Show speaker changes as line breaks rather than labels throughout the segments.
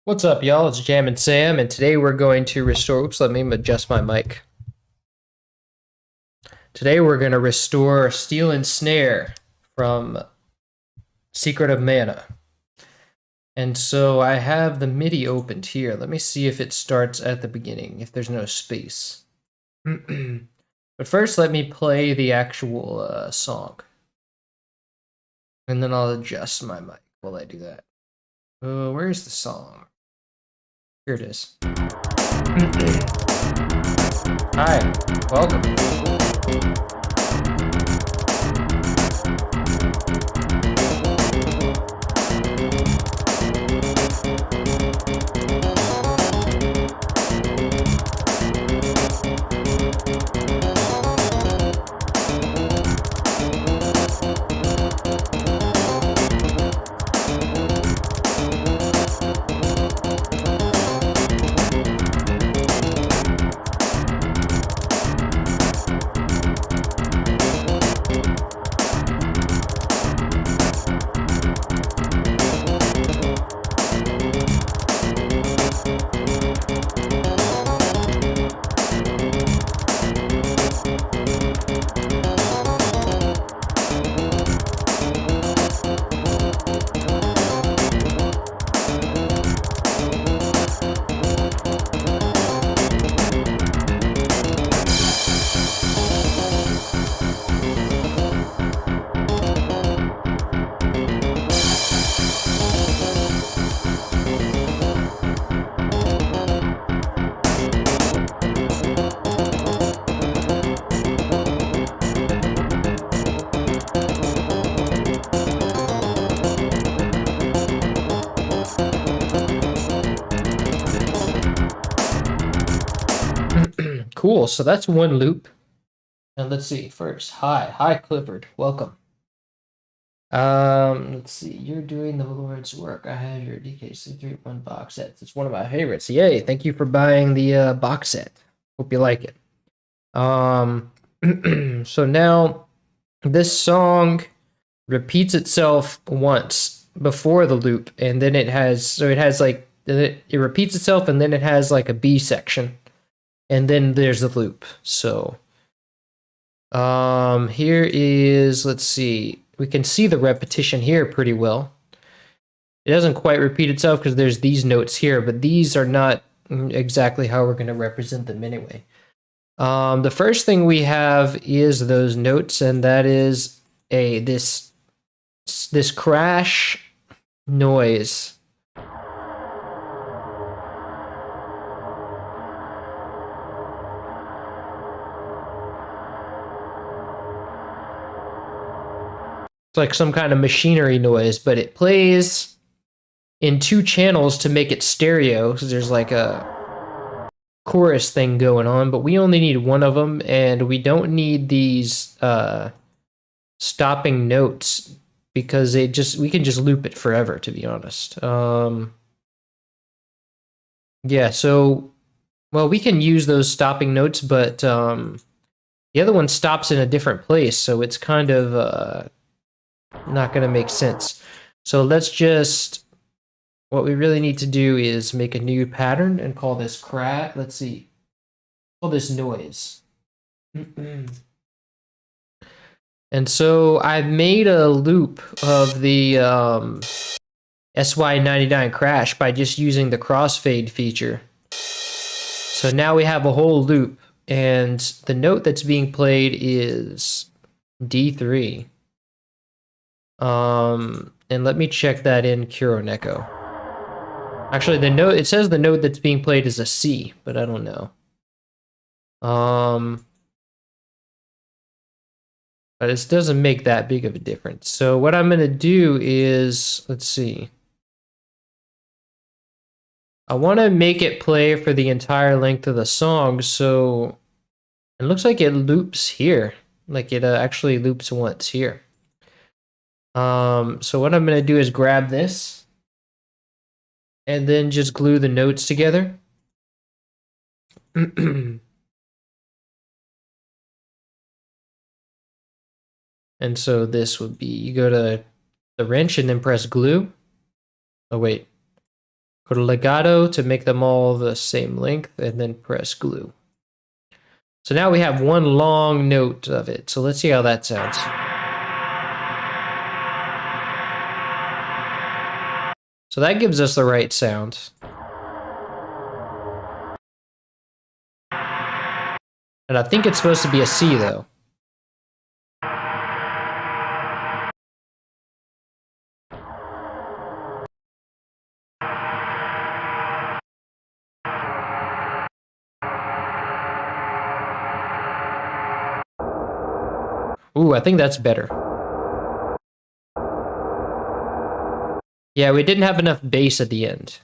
What's up, y'all? It's Jam and Sam, and today we're going to restore. Oops, let me adjust my mic. Today we're going to restore Steel and Snare from Secret of Mana. And so I have the MIDI opened here. Let me see if it starts at the beginning, if there's no space. But first, let me play the actual song. And then I'll adjust my mic while I do that. Where's the song? Here it is. Hi, welcome. Cool, so that's one loop. And let's see, first, hi Clifford, welcome. Let's see, you're doing the Lord's work. I have your DK331 box set. It's one of my favorites. Yay, thank you for buying the box set. Hope you like it. So now this song repeats itself once before the loop, and then it has like, it repeats itself, and then it has like a B section. And then there's the loop. So here is, let's see, we can see the repetition here pretty well. It doesn't quite repeat itself because there's these notes here, but these are not exactly how we're going to represent them anyway. The first thing we have is those notes, and that is this crash noise. It's like some kind of machinery noise, but it plays in two channels to make it stereo, because there's like a chorus thing going on, but we only need one of them, and we don't need these stopping notes, because we can just loop it forever, to be honest. Yeah, so, well, we can use those stopping notes, but the other one stops in a different place, so it's kind of not going to make sense. So let's just, what we really need to do is make a new pattern and call this let's see, call this noise. And so I've made a loop of the SY99 crash by just using the crossfade feature. So now we have a whole loop, and the note that's being played is D3. And let me check that in Kuroneko. Actually, it says the note that's being played is a C, but I don't know. But this doesn't make that big of a difference. So what I'm gonna do is, let's see. I want to make it play for the entire length of the song, so it looks like it loops here. Like it actually loops once here. So what I'm going to do is grab this and then just glue the notes together. And so this would be, you go to the wrench and then press glue. Oh, wait. Go to legato to make them all the same length, and then press glue. So now we have one long note of it. So let's see how that sounds. So that gives us the right sound. And I think it's supposed to be a C though. Ooh, I think that's better. Yeah, we didn't have enough bass at the end.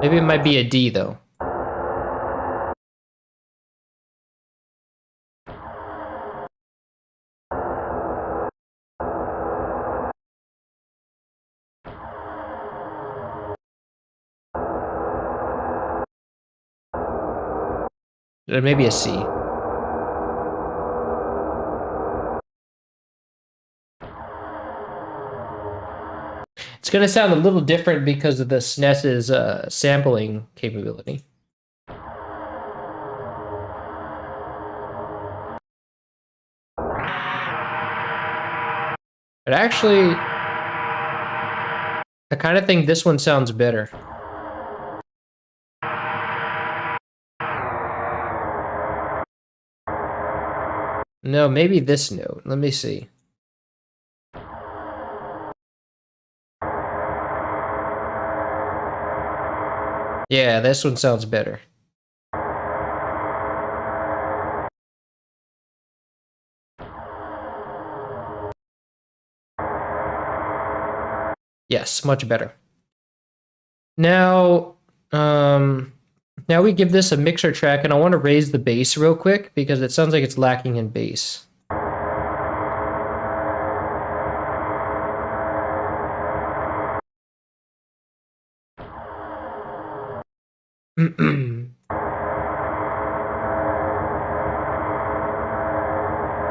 Maybe it might be a D though. Or maybe a C. It's going to sound a little different because of the SNES's sampling capability. But actually, I kind of think this one sounds better. No, maybe this note. Let me see. Yeah, this one sounds better. Yes, much better. Now, now we give this a mixer track, and I want to raise the bass real quick because it sounds like it's lacking in bass.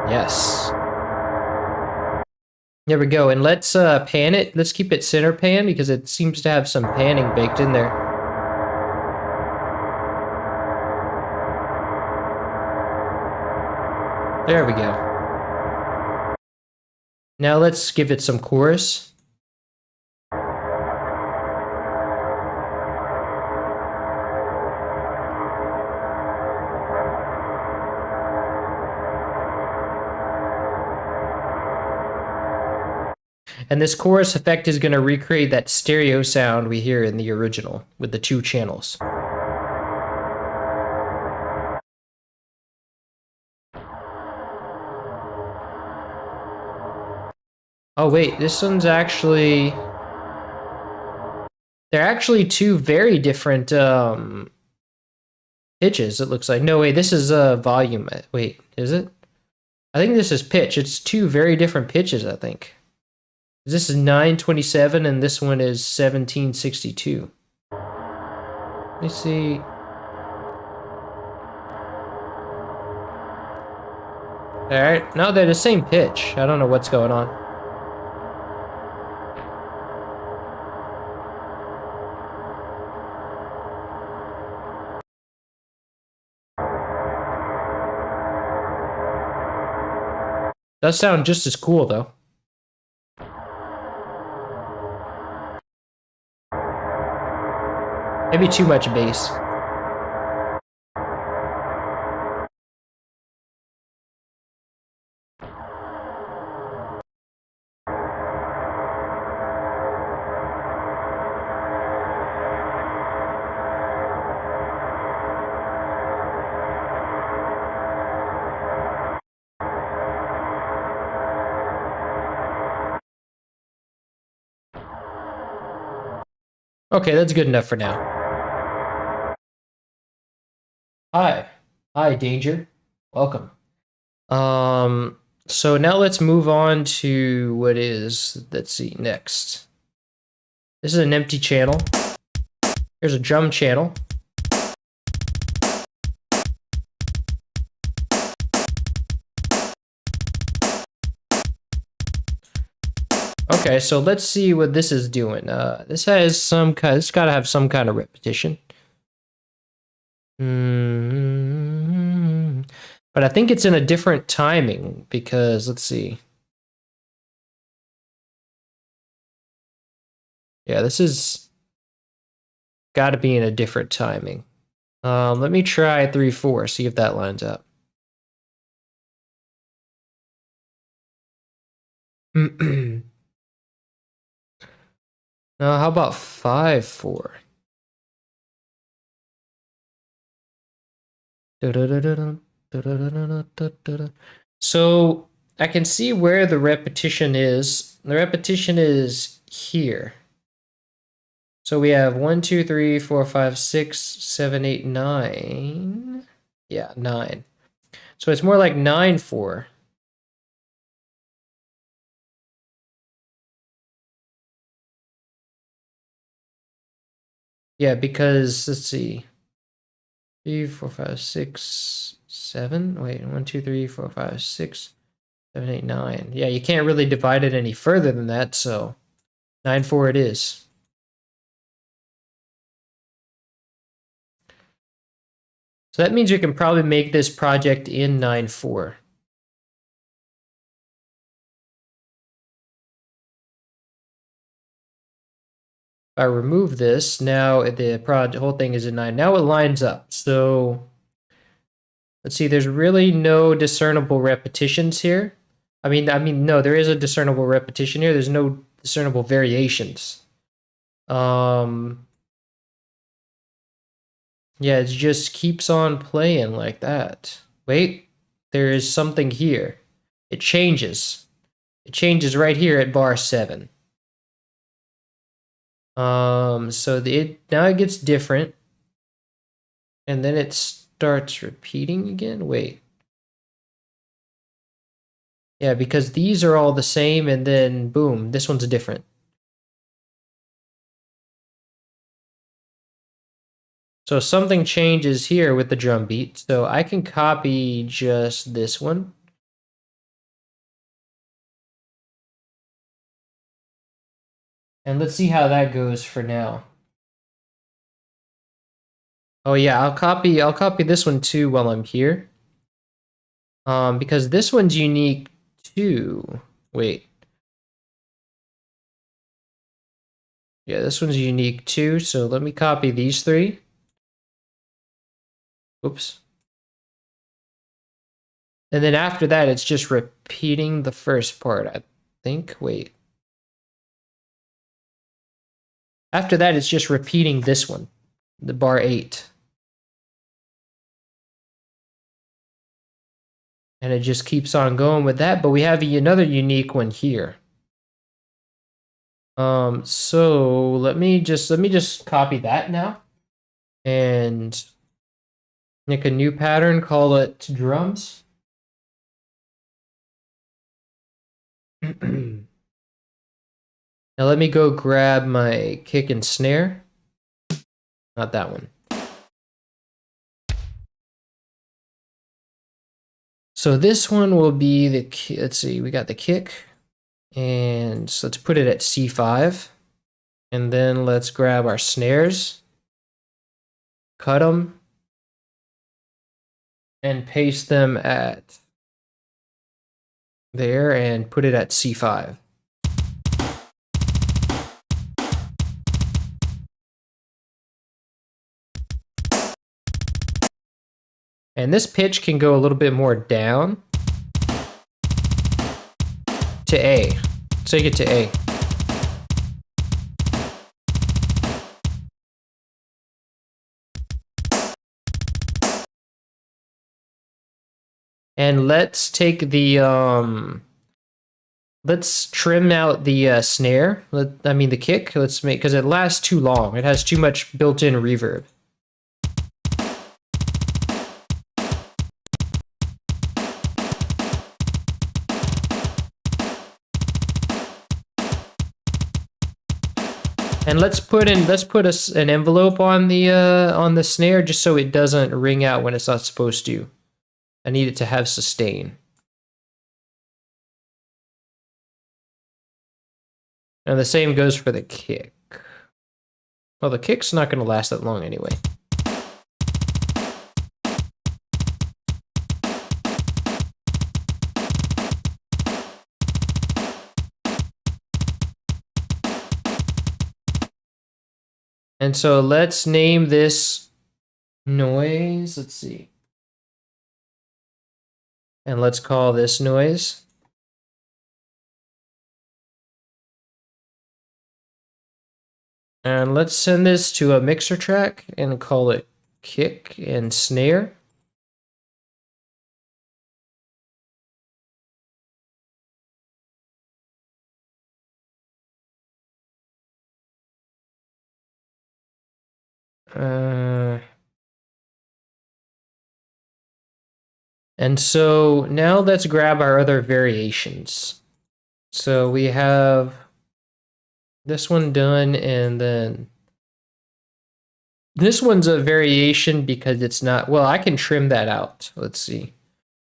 Yes. There we go, and let's pan it. Let's keep it center pan because it seems to have some panning baked in there. There we go. Now let's give it some chorus. And this chorus effect is going to recreate that stereo sound we hear in the original with the two channels. Oh wait, this one's actually... They're actually two very different pitches, it looks like. No, wait, this is volume. Wait, is it? I think this is pitch. It's two very different pitches, I think. This is 927 and this one is 1762. Let me see. Alright, no, they're the same pitch. I don't know what's going on. Does sound just as cool though. Maybe too much bass. Okay, that's good enough for now. Hi. Hi, Danger. Welcome. So now let's move on to what is, let's see, next. This is an empty channel. Here's a drum channel. Okay, so let's see what this is doing. This has some kind. It's got to have some kind of repetition. But I think it's in a different timing because let's see. Yeah, this is got to be in a different timing. Let me try 3/4. See if that lines up. How about 5/4? So I can see where the repetition is. The repetition is here. So we have 1, 2, 3, 4, 5, 6, 7, 8, 9. Yeah, 9. So it's more like 9/4. Yeah, because let's see. 3, 4, 5, 6, 7. Wait, 1, 2, 3, 4, 5, 6, 7, 8, 9. Yeah, you can't really divide it any further than that, so 9/4 it is. So that means you can probably make this project in 9/4. If I remove this, now the whole thing is in 9. Now it lines up. So let's see, there's really no discernible repetitions here. I mean, no, there is a discernible repetition here. There's no discernible variations. Yeah, it just keeps on playing like that. Wait, there is something here. It changes. It changes right here at bar 7. So now it gets different. And then it starts repeating again. Wait. Yeah, because these are all the same, and then boom, this one's different. So something changes here with the drum beat. So I can copy just this one. And let's see how that goes for now. Oh yeah, I'll copy this one too while I'm here. Because this one's unique too. Wait. Yeah, this one's unique too. So let me copy these 3. Oops. And then after that, it's just repeating the first part, I think. Wait. After that, it's just repeating this one, the bar 8. And it just keeps on going with that, but we have another unique one here. So let me just copy that now and make a new pattern, call it drums. Now let me go grab my kick and snare. Not that one. So this one will be let's see, we got the kick, and so let's put it at C5, and then let's grab our snares, cut them, and paste them at there, and put it at C5. And this pitch can go a little bit more down to A. Take it to A. And let's take the let's trim out the snare. The kick. Let's make, because it lasts too long. It has too much built-in reverb. And let's put an envelope on the snare just so it doesn't ring out when it's not supposed to. I need it to have sustain. And the same goes for the kick. Well, the kick's not going to last that long anyway. And so let's name this noise. Let's see. And let's call this noise. And let's send this to a mixer track and call it kick and snare. And so now let's grab our other variations. So we have this one done, and then this one's a variation because it's not, well, I can trim that out. Let's see.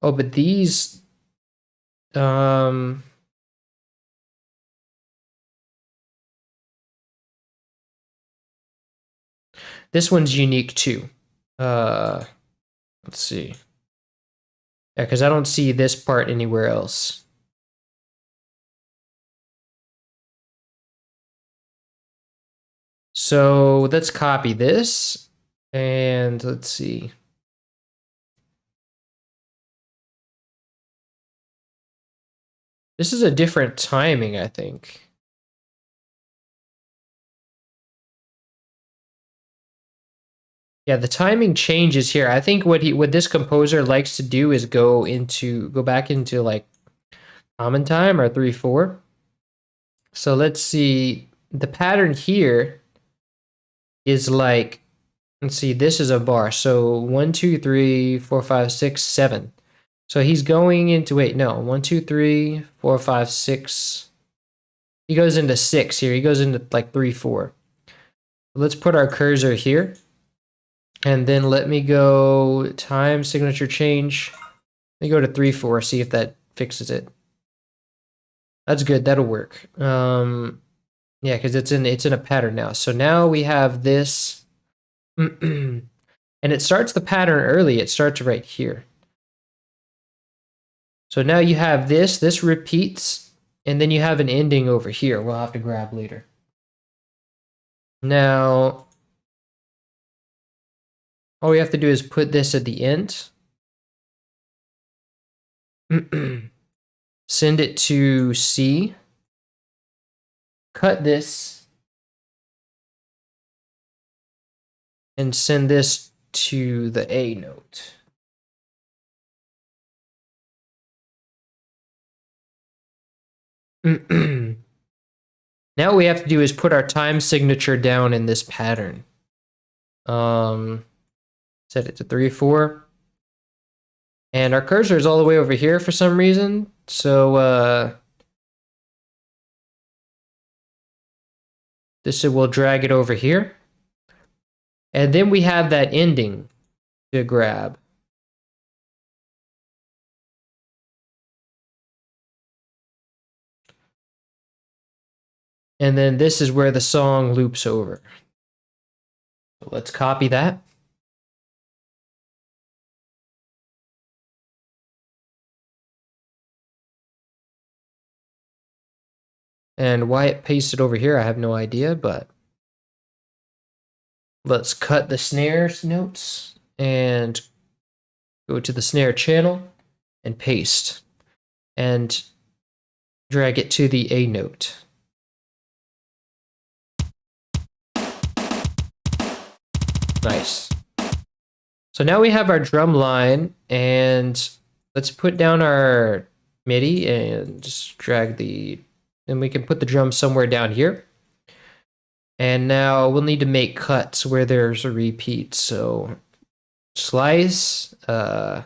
Oh, but these, this one's unique too. Let's see. Yeah, because I don't see this part anywhere else. So let's copy this, and let's see. This is a different timing, I think. Yeah, the timing changes here. I think what this composer likes to do is go back into like common time or 3/4. So let's see. The pattern here is like, let's see, this is a bar. So 1, 2, 3, 4, 5, 6, 7. So he's going into, wait, no, 1, 2, 3, 4, 5, 6. He goes into 6 here. He goes into like 3/4. Let's put our cursor here. And then let me go time signature change. Let me go to 3/4, see if that fixes it. That's good. That'll work. Yeah, because it's in a pattern now. So now we have this, and it starts the pattern early. It starts right here. So now you have this. This repeats, and then you have an ending over here. We'll have to grab later. Now, all we have to do is put this at the end. Send it to C. Cut this. And send this to the A note. Now what we have to do is put our time signature down in this pattern. Set it to 3/4. And our cursor is all the way over here for some reason. So we'll drag it over here. And then we have that ending to grab. And then this is where the song loops over. So let's copy that. And why it pasted over here, I have no idea, but let's cut the snare notes and go to the snare channel and paste and drag it to the A note. Nice. So now we have our drum line, and let's put down our MIDI and just drag and we can put the drum somewhere down here. And now we'll need to make cuts where there's a repeat. So slice, and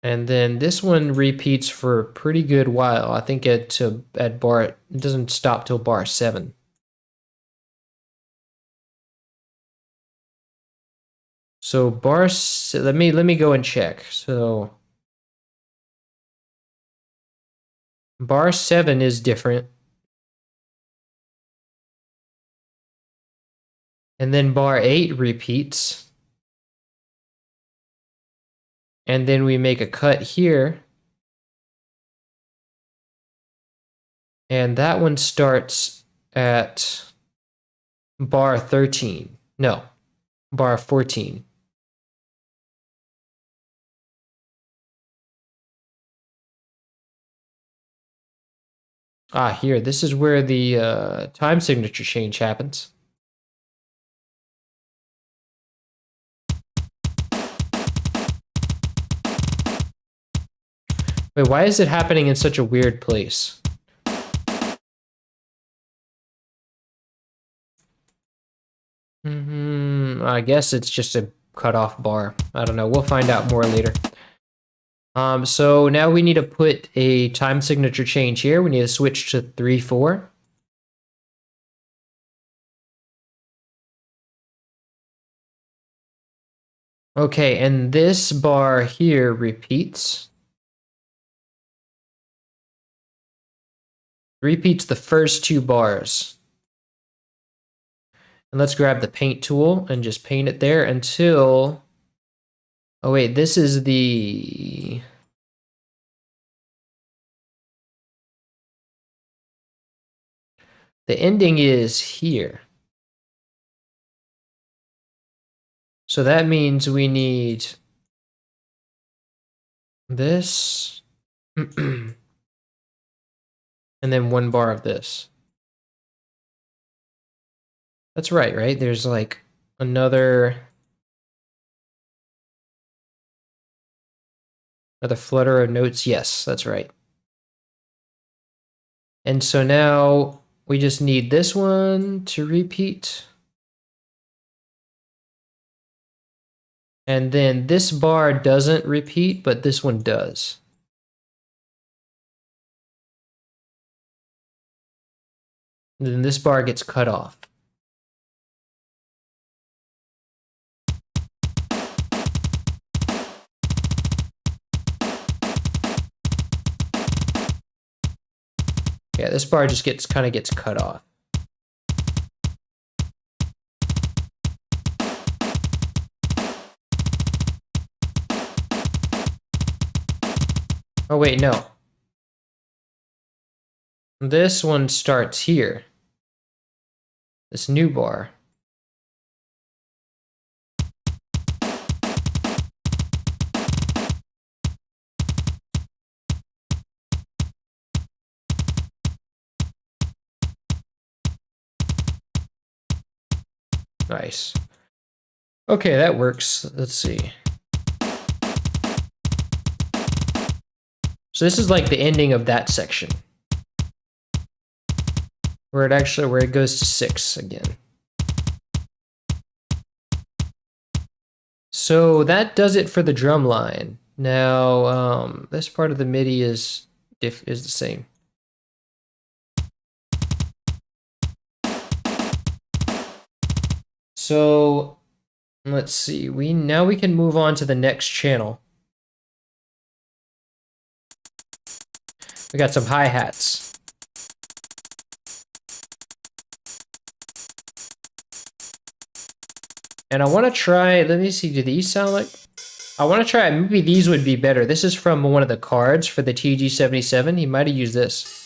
then this one repeats for a pretty good while. I think at bar, it doesn't stop till bar 7. So let me go and check. So Bar 7 is different. And then bar 8 repeats. And then we make a cut here. And that one starts at bar 13. No, bar 14. Ah, here, this is where the time signature change happens. Wait, why is it happening in such a weird place? I guess it's just a cutoff bar. I don't know. We'll find out more later. So now we need to put a time signature change here. We need to switch to 3/4. Okay, and this bar here repeats. Repeats the first 2 bars. And let's grab the paint tool and just paint it there until... Oh wait, this is the... The ending is here. So that means we need this, and then 1 bar of this. That's right? There's like another flutter of notes. Yes, that's right. And so now we just need this one to repeat. And then this bar doesn't repeat, but this one does. And then this bar gets cut off. Yeah, this bar just kind of gets cut off. Oh wait, no. This one starts here. This new bar. Nice. Okay, that works. Let's see. So this is like the ending of that section. Where it goes to 6 again. So that does it for the drum line. Now, this part of the MIDI is the same. So let's see. Now we can move on to the next channel. We got some hi-hats. And I want to try, let me see, do these sound like? I want to try, maybe these would be better. This is from one of the cards for the TG77. He might have used this.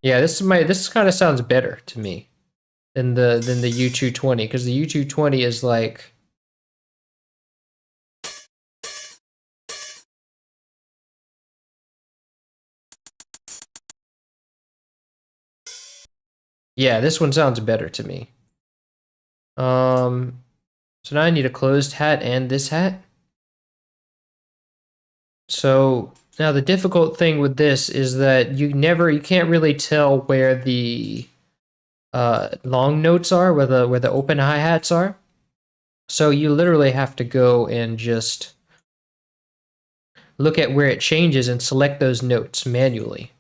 Yeah, this kind of sounds better to me than the U220, because the U220 is like... Yeah, this one sounds better to me. So now I need a closed hat and this hat. So now the difficult thing with this is that you can't really tell where the long notes are, where the open hi-hats are. So you literally have to go and just look at where it changes and select those notes manually.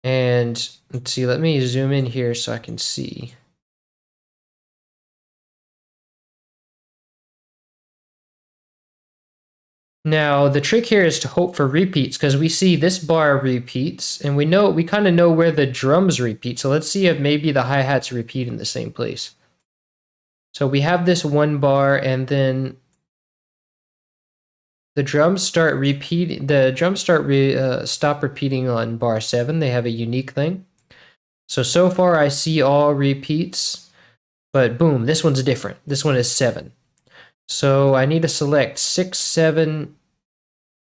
And let's see, let me zoom in here so I can see. Now, the trick here is to hope for repeats because we see this bar repeats and we kind of know where the drums repeat. So let's see if maybe the hi-hats repeat in the same place. So we have this one bar and then the drums start repeating. The drums stop repeating on bar 7. They have a unique thing. So far I see all repeats, but boom, this one's different. This one is 7. So I need to select 6, 7,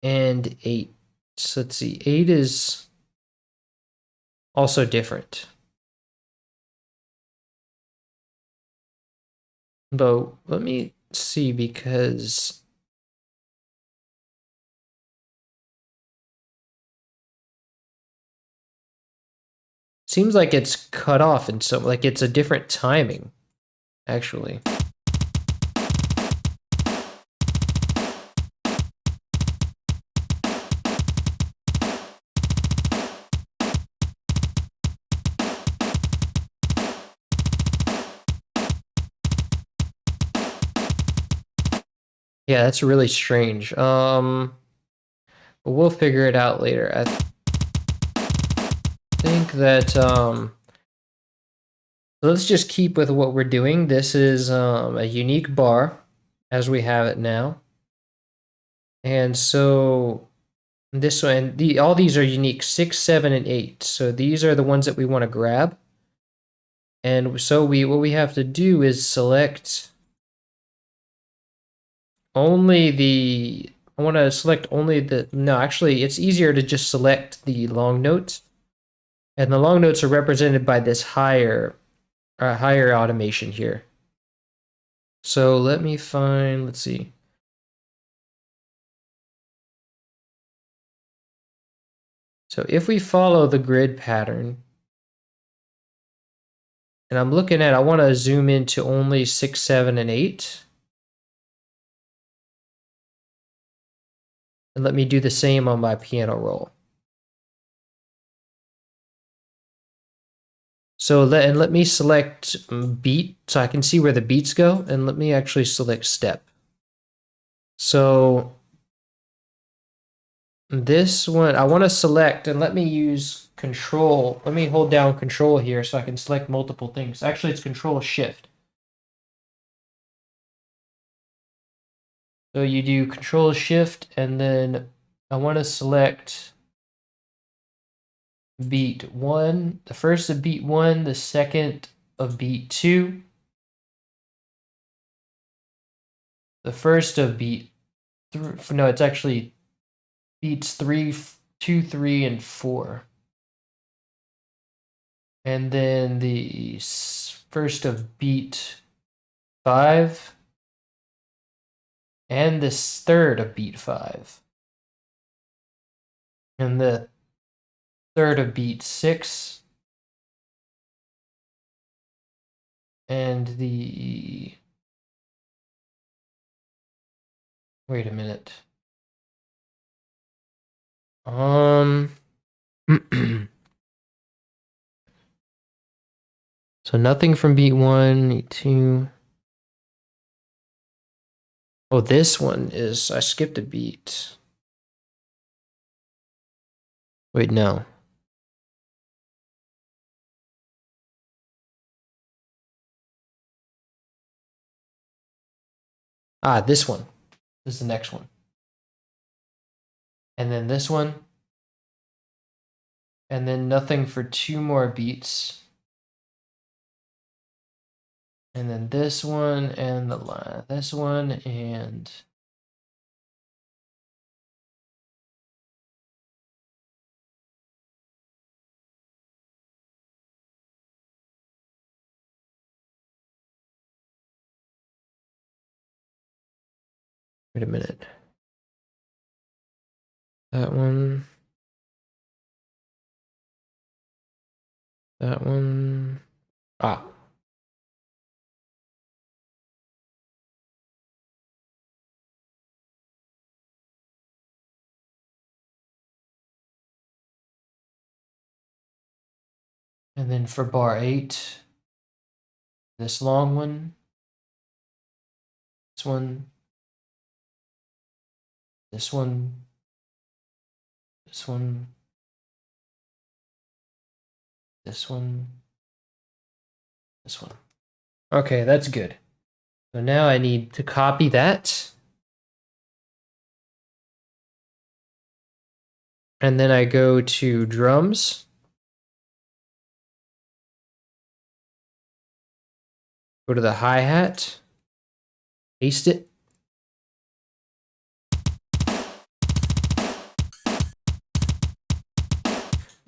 and 8. So let's see, 8 is also different. Though, let me see because seems like it's cut off in some, like it's a different timing, actually. Yeah, that's really strange. But we'll figure it out later. I think that let's just keep with what we're doing. This is a unique bar as we have it now. And so this one, all these are unique, 6, 7, and 8. So these are the ones that we want to grab. And so what we have to do is select only the, I want to select only the, no, actually it's easier to just select the long notes. And the long notes are represented by this higher automation here. So let me find, let's see. So if we follow the grid pattern, and I'm looking at, I want to zoom into only 6, 7, and 8. And let me do the same on my piano roll. So let me select beat so I can see where the beats go, and let me actually select step. So this one, I want to select, and let me use control. Let me hold down control here so I can select multiple things. Actually, it's control shift. So you do control shift, and then I want to select beat 1, the first of beat 1, the second of beat 2, the first of beat 3, no, it's actually beats 3, 2, 3, and 4. And then the first of beat 5, and the third of beat 5. And the third of beat 6. And the, wait a minute. So nothing from beat 1, beat 2. Oh, this one is, I skipped a beat. Wait, no. Ah, this one. This is the next one. And then this one. And then nothing for 2 more beats. And then this one, and this one, and wait a minute. That one. That one. Ah. And then for bar 8, this long one. This one. This one. This one. This one. This one. Okay, that's good. So now I need to copy that. And then I go to drums. Go to the hi-hat. Paste it.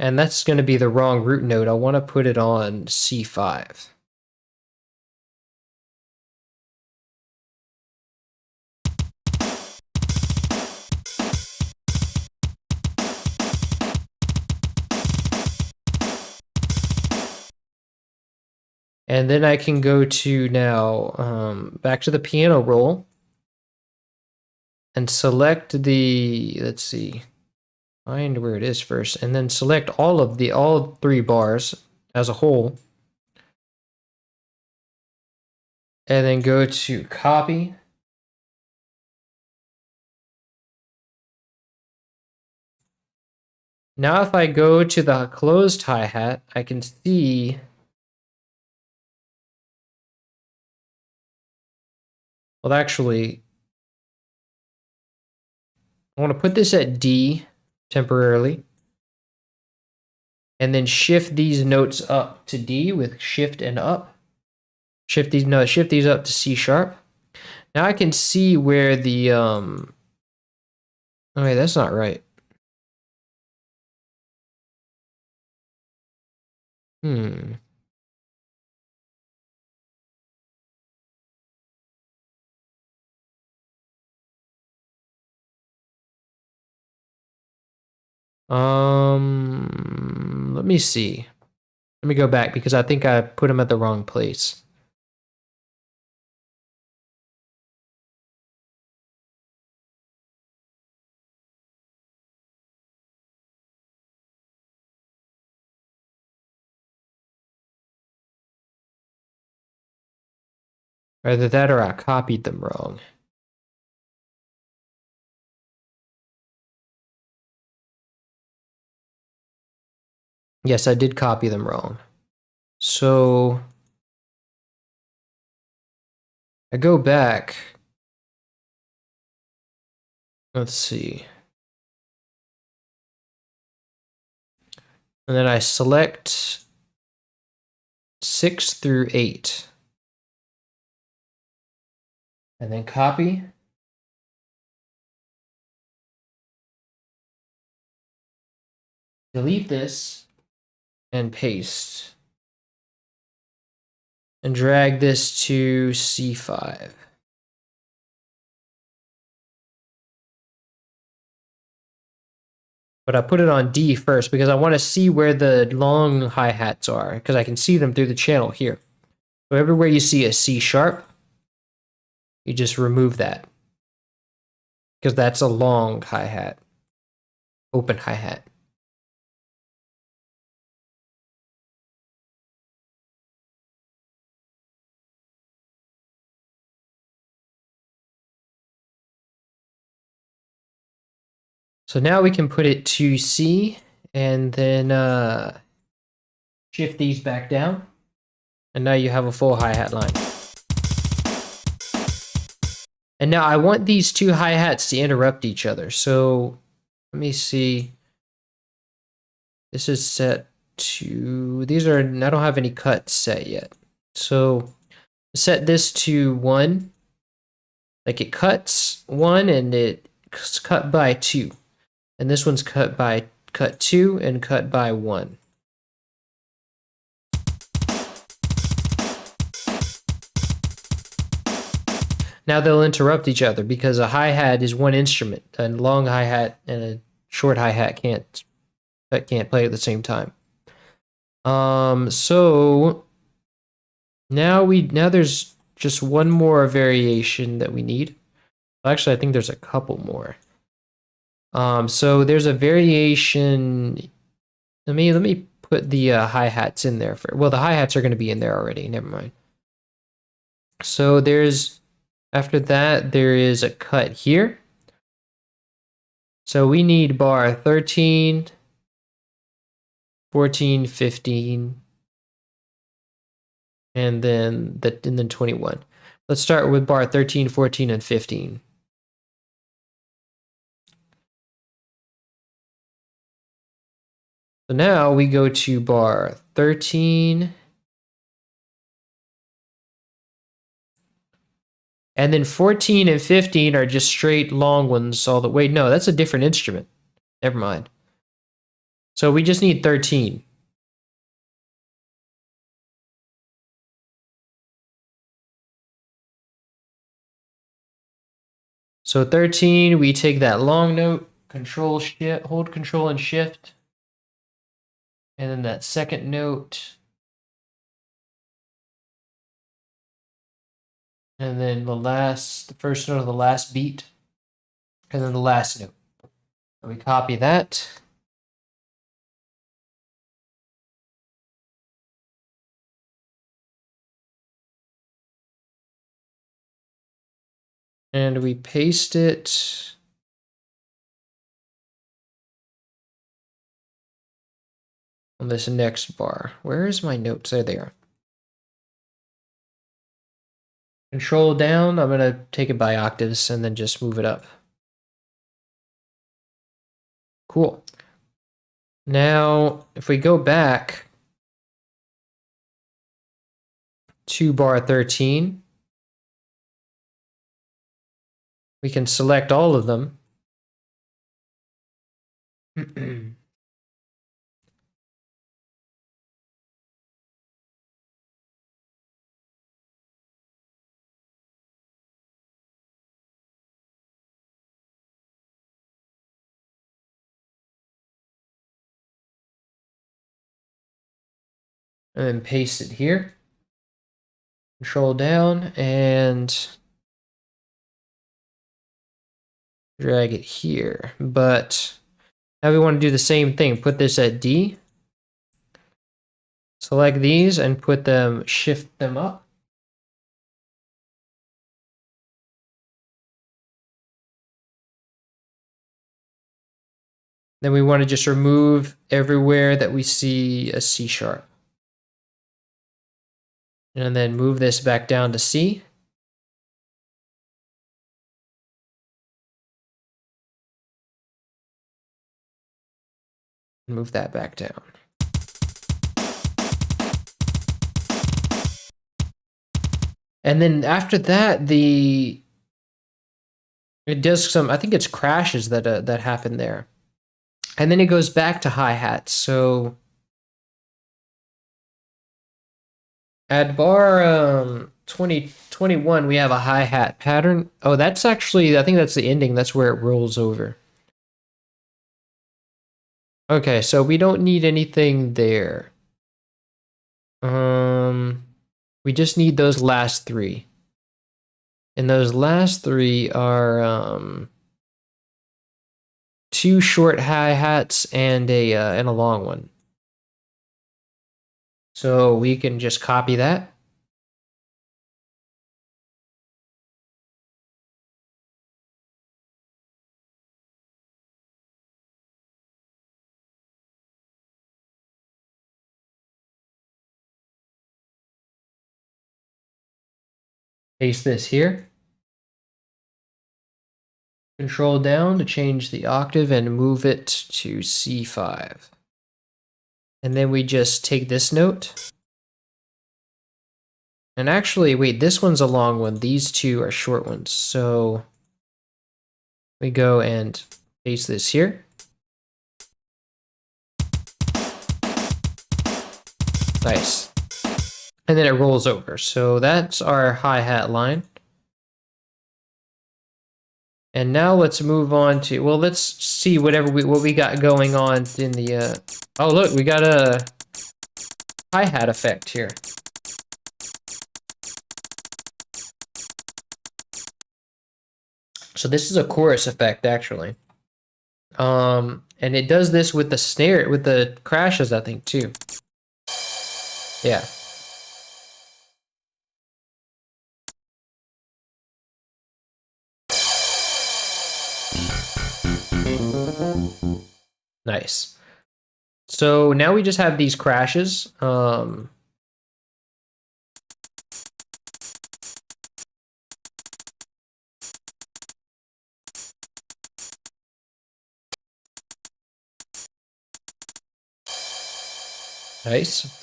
And that's going to be the wrong root note. I want to put it on C5. And then I can go to now back to the piano roll and select the, let's see, find where it is first, and then select all 3 bars as a whole. And then go to copy. Now if I go to the closed hi-hat, I can see, well actually, I want to put this at D temporarily, and then shift these notes up to D with shift and up. Shift these up to C sharp. Now I can see where the oh wait, that's not right. Let me see. Let me go back because I think I put them at the wrong place. Either that or I copied them wrong. Yes, I did copy them wrong. So I go back. Let's see. And then I select 6 through 8. And then copy. Delete this and paste. And drag this to C5. But I put it on D first because I want to see where the long hi-hats are because I can see them through the channel here. So everywhere you see a C sharp, you just remove that because that's a long hi-hat, open hi-hat. So now we can put it to C and then shift these back down. And now you have a full hi-hat line. And now I want these 2 hi-hats to interrupt each other. So let me see. This is set to, I don't have any cuts set yet. So set this to 1. Like it cuts 1 and it's cut by 2. And this one's cut 2 and cut by 1. Now they'll interrupt each other because a hi-hat is one instrument. A long hi-hat and a short hi-hat can't play at the same time. So now there's just one more variation that we need. Actually, I think there's a couple more. So there's a variation. Let me put the hi-hats in there well, the hi-hats are going to be in there already. Never mind. So after that, there is a cut here. So we need bar 13, 14, 15, and then 21. Let's start with bar 13, 14, and 15. So now we go to bar 13. And then 14 and 15 are just straight long ones all the way. No, that's a different instrument. Never mind. So we just need 13. So 13, we take that long note, control shift, hold control and shift. And then that second note. And then the first note of the last beat. And then the last note. So we copy that. And we paste it on this next bar. Where is my notes? There they are. Control down. I'm going to take it by octaves and then just move it up. Cool. Now, if we go back to bar 13, we can select all of them. And then paste it here. Control down and drag it here. But now we want to do the same thing. Put this at D. Select these and shift them up. Then we want to just remove everywhere that we see a C sharp. And then move this back down to C. Move that back down. And then after that, it does some, I think it's crashes that happen there. And then it goes back to hi-hats. So at bar 21, we have a hi-hat pattern. Oh, that's actually, I think that's the ending. That's where it rolls over. Okay, so we don't need anything there. We just need those last three. And those last three are two short hi-hats and a long one. So we can just copy that. Paste this here. Control down to change the octave and move it to C5. And then we just take this note. And actually, wait, this one's a long one. These two are short ones. So we go and paste this here. Nice. And then it rolls over. So that's our hi-hat line. And now let's move on to, well, let's see what we got going on in the, oh, look, we got a hi-hat effect here. So this is a chorus effect, actually. And it does this with the snare, with the crashes, I think, too. Yeah. Nice. So now we just have these crashes. Nice.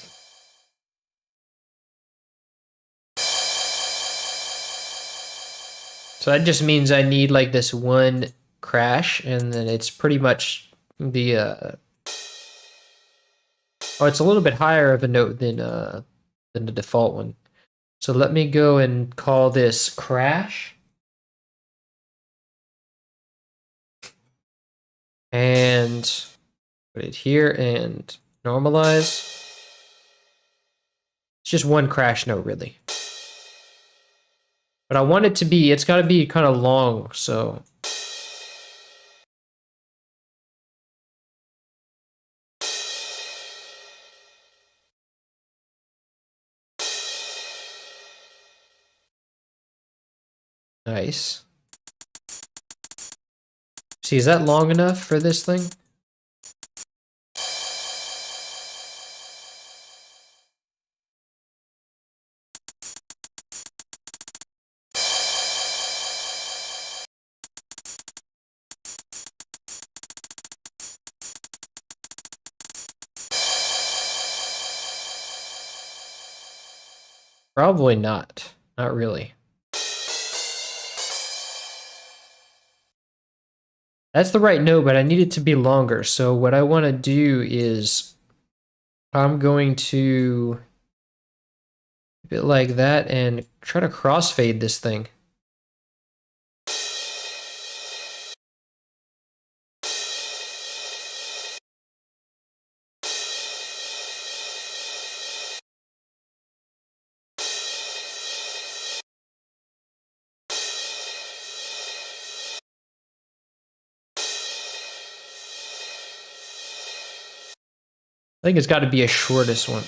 So that just means I need like this one crash, and then it's pretty much the oh, it's a little bit higher of a note than the default one. So let me go and call this crash. And put it here and normalize. It's just one crash note, really. But I want it to be, it's got to be kind of long, so. Nice. See, is that long enough for this thing? Probably not. Not really. That's the right note, but I need it to be longer. So what I want to do is I'm going to keep it like that and try to crossfade this thing. I think it's got to be a short one.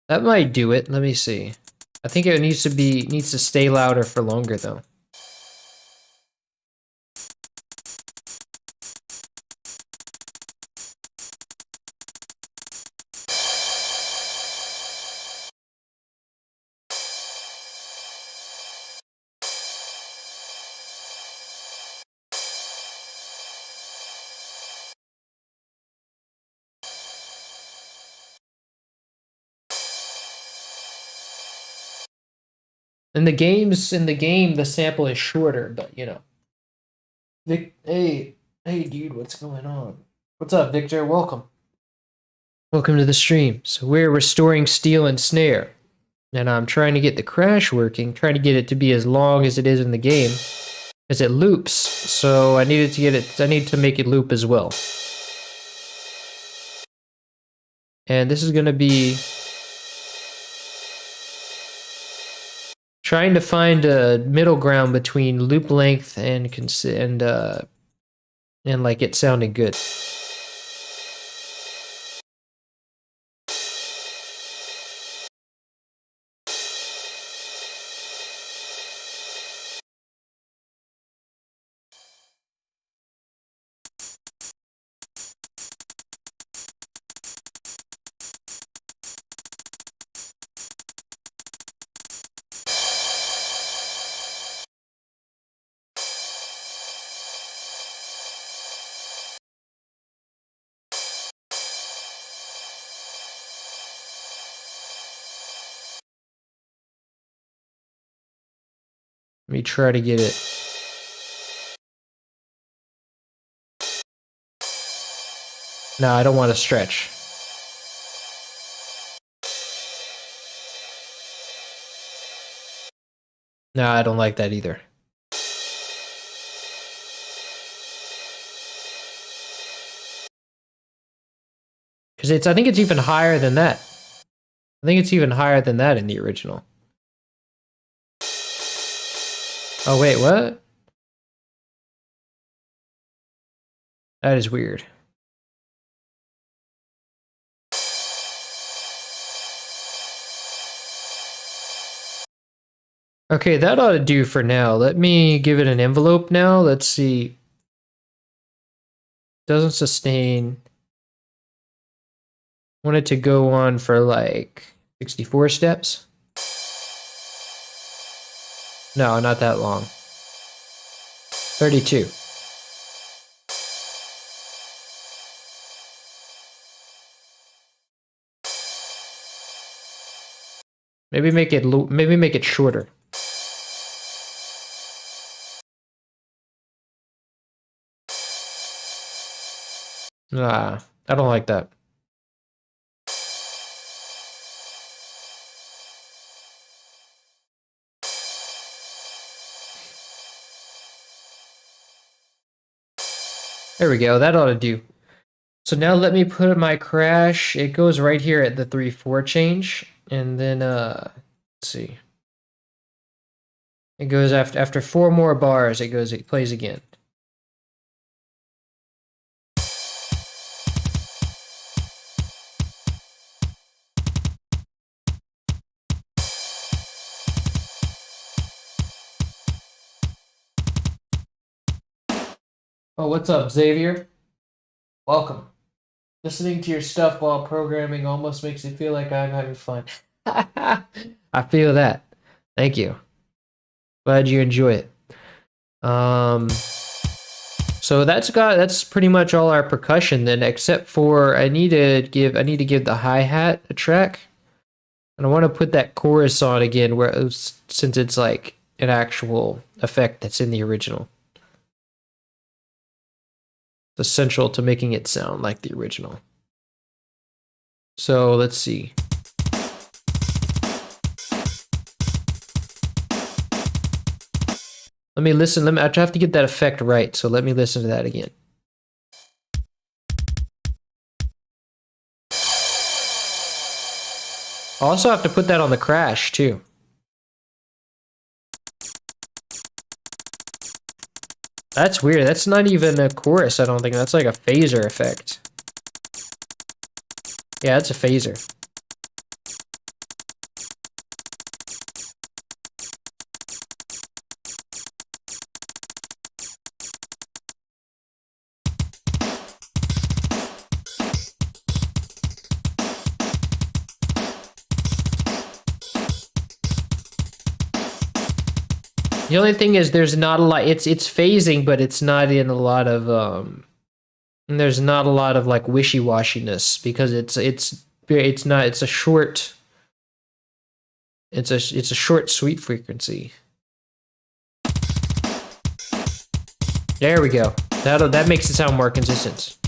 That might do it. Let me see. I think it needs to stay louder for longer though. In the game, the sample is shorter, but you know. Hey, dude, what's going on? What's up, Victor? Welcome. Welcome to the stream. So we're restoring Steel and Snare, and I'm trying to get the crash working, trying to get it to be as long as it is in the game, as it loops. So I needed to get it. I need to make it loop as well. And this is gonna be trying to find a middle ground between loop length and like it sounding good. Let me try to get it. No, I don't want to stretch. No, I don't like that either. Because I think it's even higher than that. I think it's even higher than that in the original. Oh, wait, what? That is weird. Okay, that ought to do for now. Let me give it an envelope now. Let's see. Doesn't sustain. Want it to go on for like 64 steps? No, not that long. 32. Maybe make it shorter. Ah, I don't like that. There we go. That ought to do. So now let me put my crash. It goes right here at the 3/4 change, and then let's see. It goes after 4 more bars. It plays again. Oh, what's up, Xavier? Welcome. Listening to your stuff while programming almost makes it feel like I'm having fun. I feel that. Thank you. Glad you enjoy it. So that's pretty much all our percussion then, except for I need to give the hi-hat a track. And I want to put that chorus on again since it's like an actual effect that's in the original. It's essential to making it sound like the original. So let's see. Let me listen. I have to get that effect right, so let me listen to that again. I also have to put that on the crash too. That's weird. That's not even a chorus, I don't think. That's like a phaser effect. Yeah, it's a phaser. The only thing is there's not a lot. It's phasing, but it's not in a lot of there's not a lot of like wishy-washiness because it's a short short sweep frequency. There we go. That makes it sound more consistent.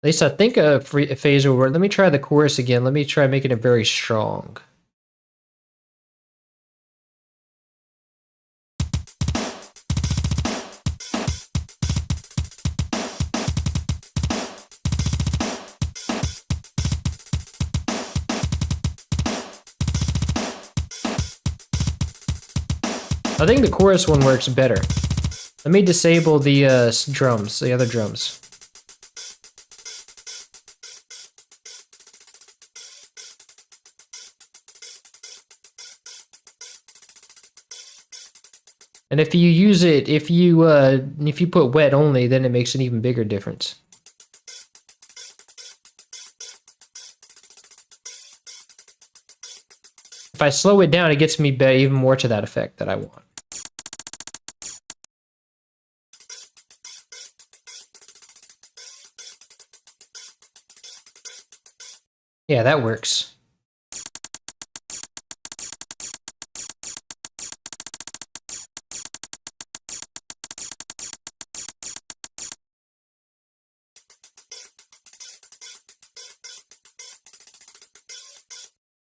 At least I think a phaser will work. Let me try the chorus again. Let me try making it very strong. I think the chorus one works better. Let me disable the drums, the other drums. And if you use it, if you put wet only, then it makes an even bigger difference. If I slow it down, it gets me even more to that effect that I want. Yeah, that works.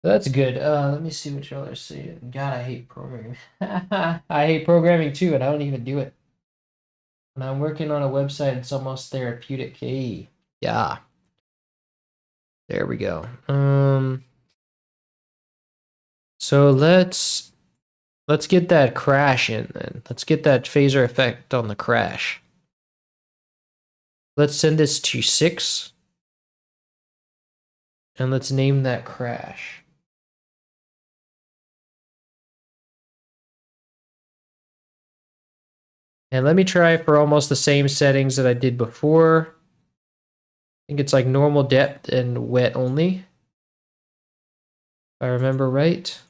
That's good. Let me see what y'all are saying. God, I hate programming. I hate programming too, and I don't even do it. When I'm working on a website, it's almost therapeutic. Hey, yeah. There we go. So let's get that crash in then. Let's get that phaser effect on the crash. Let's send this to 6. And let's name that crash. And let me try for almost the same settings that I did before. I think it's like normal depth and wet only, if I remember right.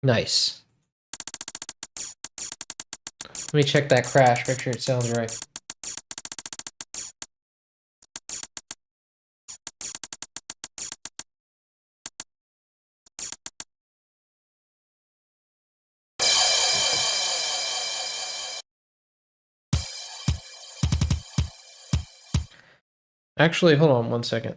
Nice. Let me check that crash, make sure it sounds right. Actually, hold on one second.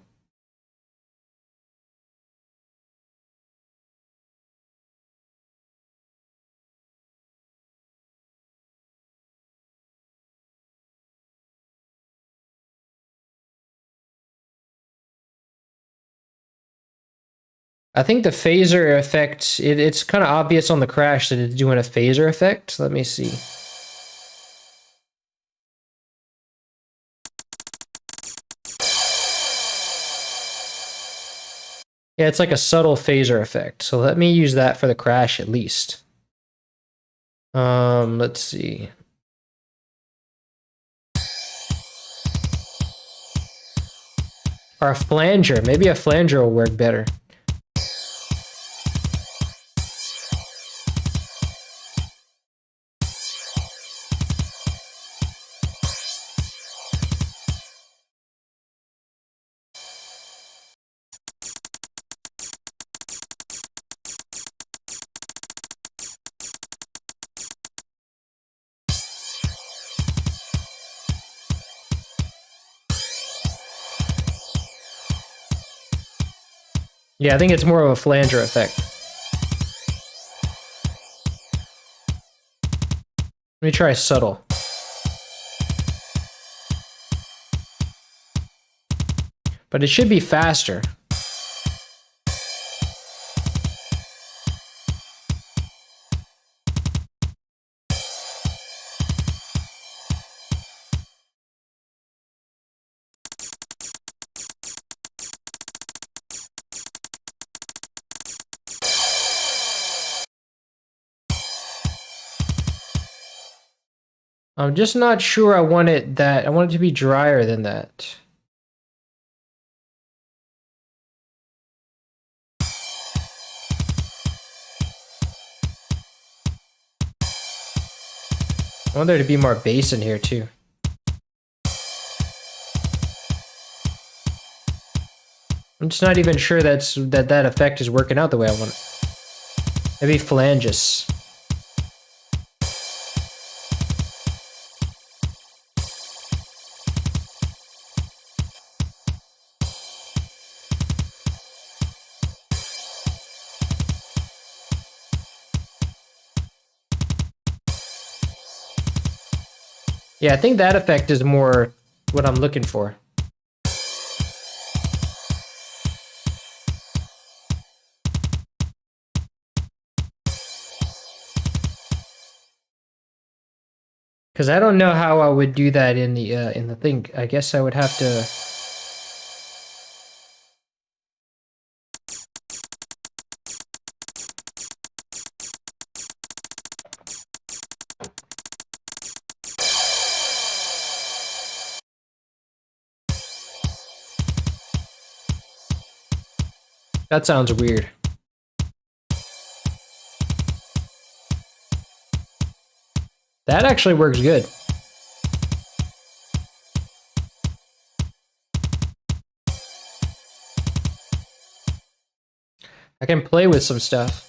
I think the phaser effect, it's kind of obvious on the crash that it's doing a phaser effect. Let me see. Yeah, it's like a subtle phaser effect. So let me use that for the crash at least. Let's see. Or a flanger. Maybe a flanger will work better. Yeah, I think it's more of a flanger effect. Let me try subtle. But it should be faster. I'm just not sure I want it to be drier than that. I want there to be more bass in here too. I'm just not even sure that effect is working out the way I want it. Maybe flanges. Yeah, I think that effect is more what I'm looking for. Because I don't know how I would do that in the thing. I guess I would have to. That sounds weird. That actually works good. I can play with some stuff.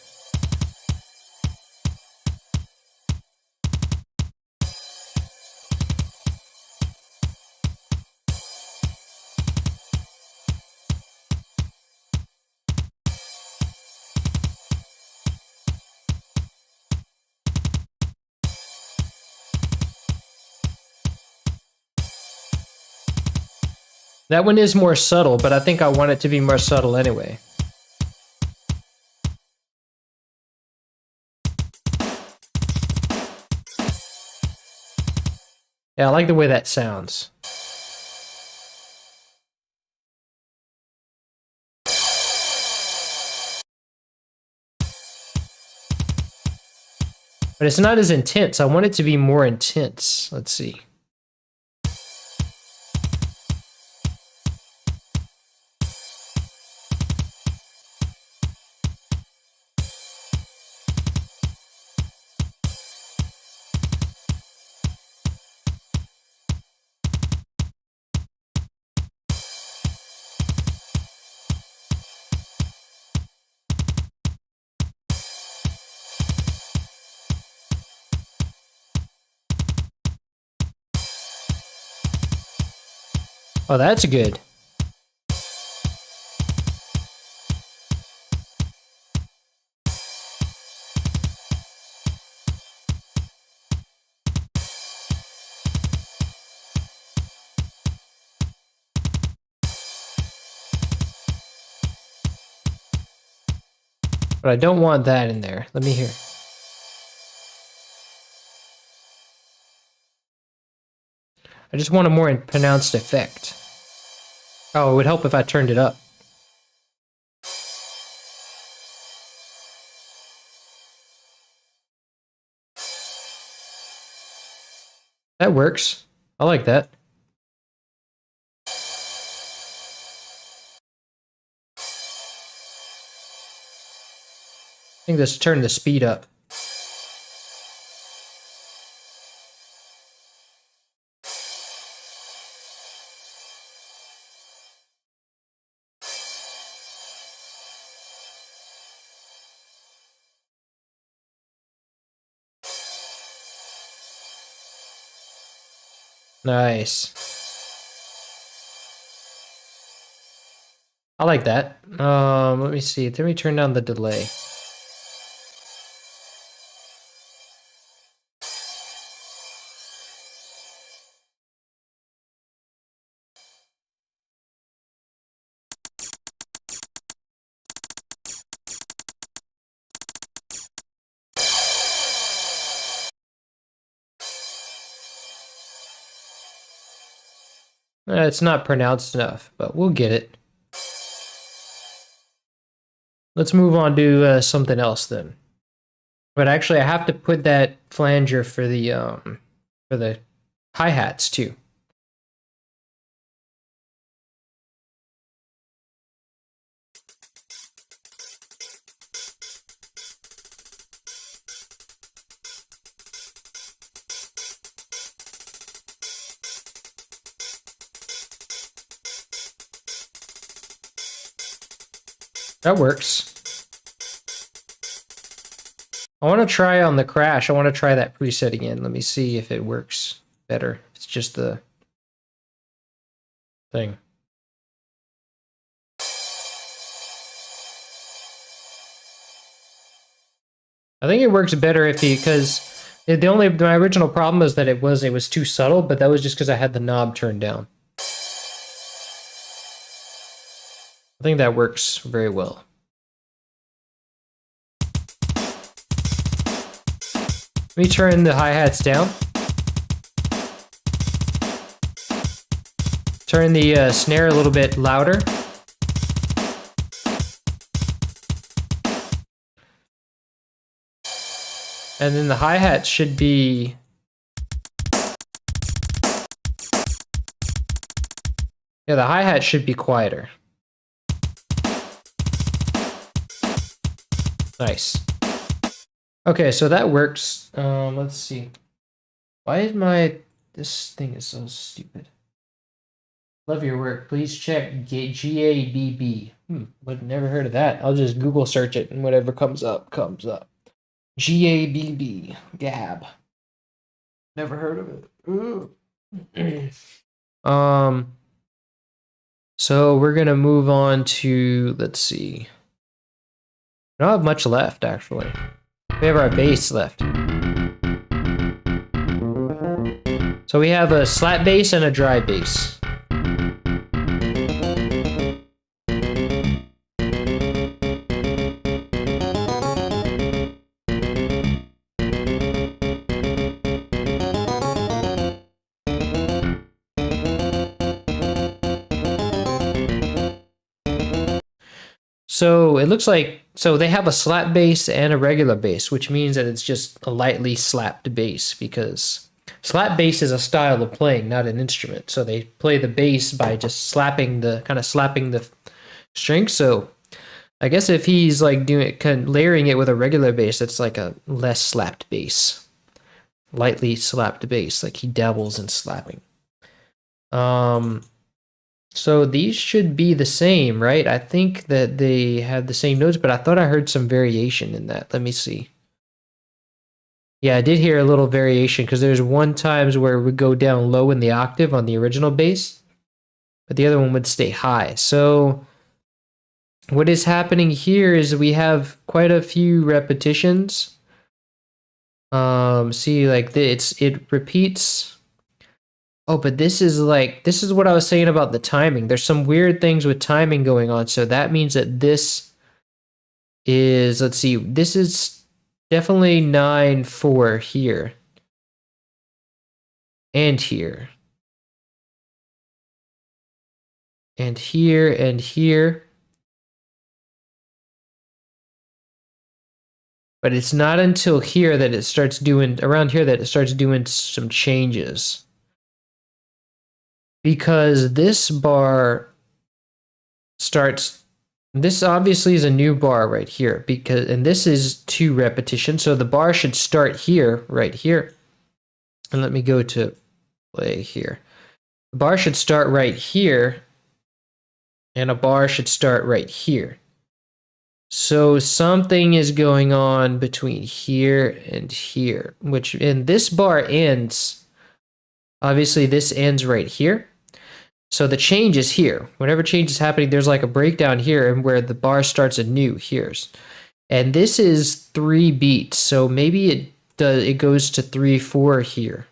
That one is more subtle, but I think I want it to be more subtle anyway. Yeah, I like the way that sounds. But it's not as intense. I want it to be more intense. Let's see. Oh, that's good. But I don't want that in there. Let me hear. I just want a more pronounced effect. Oh, it would help if I turned it up. That works. I like that. I think let's turn the speed up. Nice. I like that. Let me see. Let me turn down the delay. It's not pronounced enough, but we'll get it. Let's move on to something else then. But actually, I have to put that flanger for the hi-hats too. That works. I want to try on the crash. I want to try that preset again. Let me see if it works better. It's just the thing. I think it works better if because my original problem was that it was too subtle, but that was just because I had the knob turned down. I think that works very well. Let me turn the hi-hats down. Turn the snare a little bit louder. And then the hi-hat should be... Yeah, the hi-hat should be quieter. Nice. Okay, so that works. Let's see. Why is this thing is so stupid? Love your work. Please check GABB. But never heard of that. I'll just Google search it and whatever comes up, comes up. GABB. Gab. Never heard of it. So we're gonna move on to, let's see. We don't have much left, actually. We have our bass left. So we have a slap bass and a dry bass. So it looks like, so they have a slap bass and a regular bass, which means that it's just a lightly slapped bass, because slap bass is a style of playing, not an instrument. So they play the bass by just slapping the string. So I guess if he's like layering it with a regular bass, it's like a less slapped bass, lightly slapped bass, like he dabbles in slapping. So these should be the same, right? I think that they have the same notes, but I thought I heard some variation in that. Let me see. Yeah, I did hear a little variation, because there's one times where it would go down low in the octave on the original bass, but the other one would stay high. So what is happening here is we have quite a few repetitions. See, like it repeats. Oh, but this is what I was saying about the timing. There's some weird things with timing going on. So that means that this is, let's see, this is definitely 9/4 here. And here. And here and here. But it's not until here that it starts doing, around here, that it starts doing some changes. Because this bar starts, this obviously is a new bar right here, because, and this is 2 repetitions, so the bar should start here, right here. And let me go to play here. The bar should start right here, and a bar should start right here. So something is going on between here and here, which, and this bar ends, obviously this ends right here. So the change is here. Whenever change is happening, there's like a breakdown here, and where the bar starts anew here. And this is 3 beats, so maybe it goes to 3/4 here.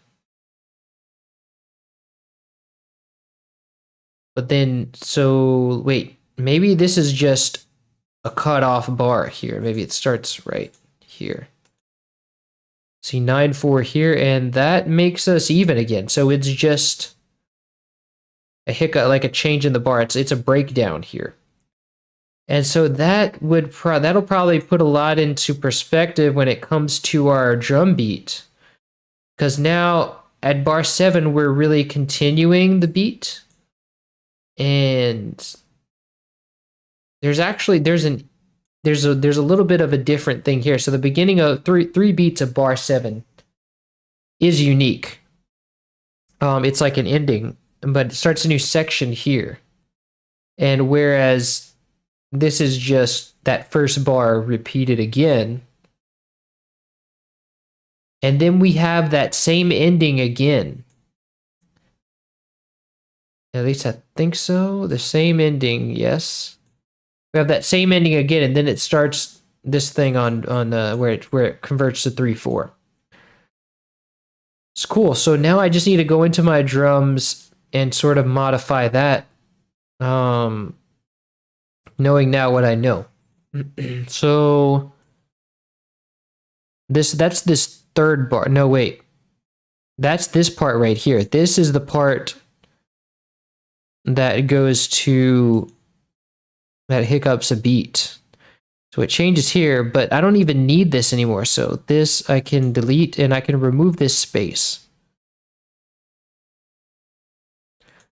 But then, so wait, maybe this is just a cut-off bar here. Maybe it starts right here. See, 9/4 here, and that makes us even again. So it's just a hiccup, like a change in the bar. It's a breakdown here. And so that would that'll probably put a lot into perspective when it comes to our drum beat. Because now at bar 7, we're really continuing the beat. And there's a little bit of a different thing here. So the beginning of three beats of bar 7 is unique. It's like an ending, but it starts a new section here. And whereas this is just that first bar repeated again. And then we have that same ending again. At least I think so. The same ending, yes. We have that same ending again, and then it starts this thing on where it converts to 3/4. It's cool. So now I just need to go into my drums and sort of modify that, knowing now what I know. So that's this third bar. No, wait. That's this part right here. This is the part that goes to, that hiccups a beat. So it changes here, but I don't even need this anymore. So this I can delete, and I can remove this space.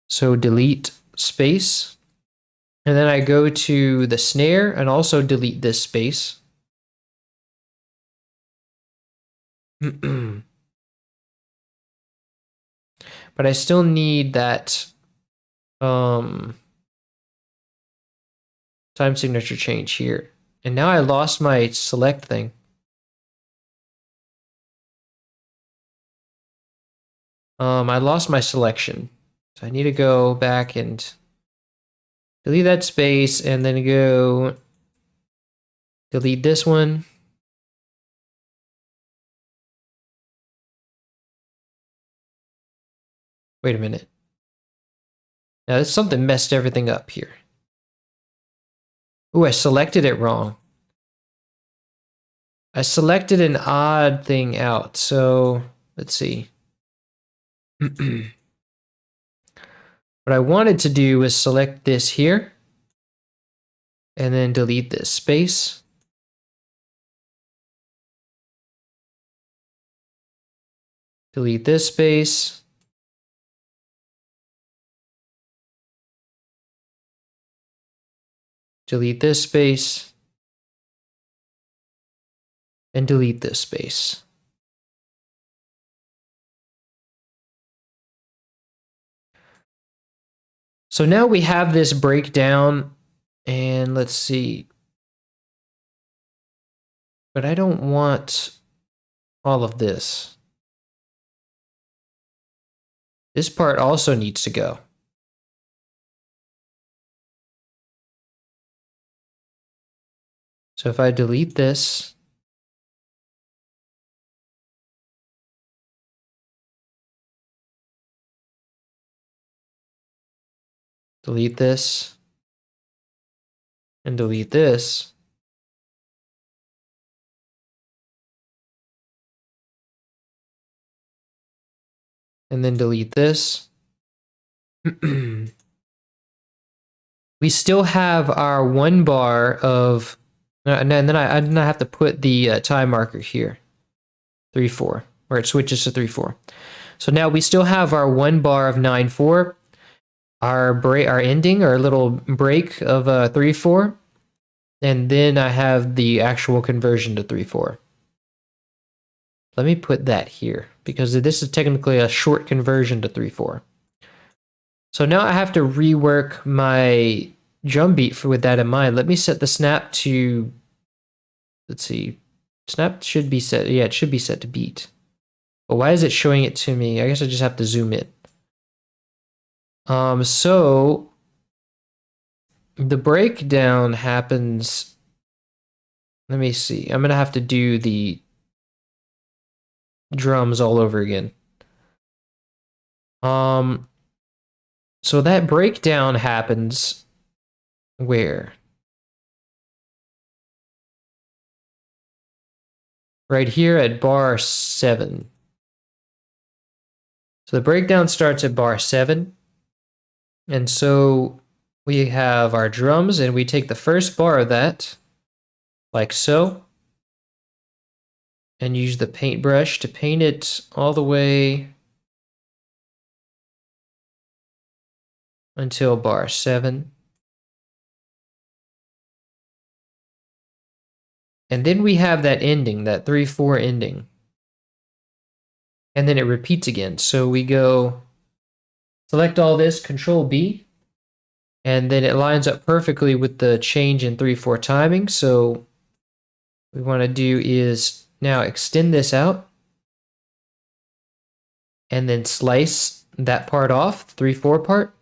So delete space. And then I go to the snare and also delete this space. But I still need that time signature change here. And now I lost my select thing. I lost my selection. So I need to go back and delete that space and then go delete this one. Wait a minute. Now there's something messed everything up here. Ooh, I selected it wrong. I selected an odd thing out. So let's see. What I wanted to do was select this here and then delete this space. Delete this space. Delete this space. And delete this space. So now we have this breakdown, and let's see. But I don't want all of this. This part also needs to go. So if I delete this, delete this, and delete this, and then delete this, we still have our 1 bar of, and then I have to put the time marker here, 3/4, where it switches to 3/4. So now we still have our 1 bar of 9/4, our ending, our little break of 3/4, and then I have the actual conversion to 3/4. Let me put that here because this is technically a short conversion to 3/4. So now I have to rework my drum beat with that in mind. Let me set the snap to, let's see, snap should be set, yeah, it should be set to beat. But why is it showing it to me? I guess I just have to zoom in. So the breakdown happens, let me see, I'm gonna have to do the drums all over again. So that breakdown happens where? Right here at bar 7. So the breakdown starts at bar 7. And so we have our drums and we take the first bar of that, like so, and use the paintbrush to paint it all the way until bar 7. And then we have that ending, that 3/4 ending. And then it repeats again. So we go select all this, Control B, and then it lines up perfectly with the change in 3/4 timing. So what we want to do is now extend this out and then slice that part off, 3/4 part,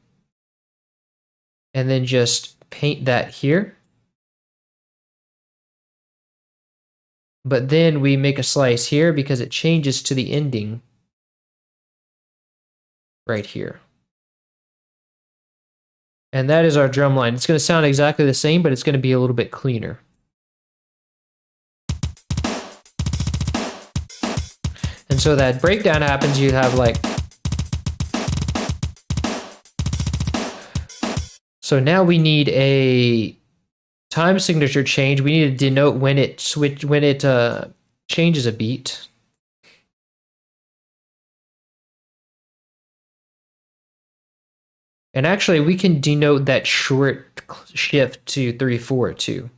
and then just paint that here. But then we make a slice here because it changes to the ending right here. And that is our drum line. It's going to sound exactly the same, but it's going to be a little bit cleaner. And so that breakdown happens, you have like, so now we need a time signature change. We need to denote when it changes a beat. And actually we can denote that short shift to 3/4 too.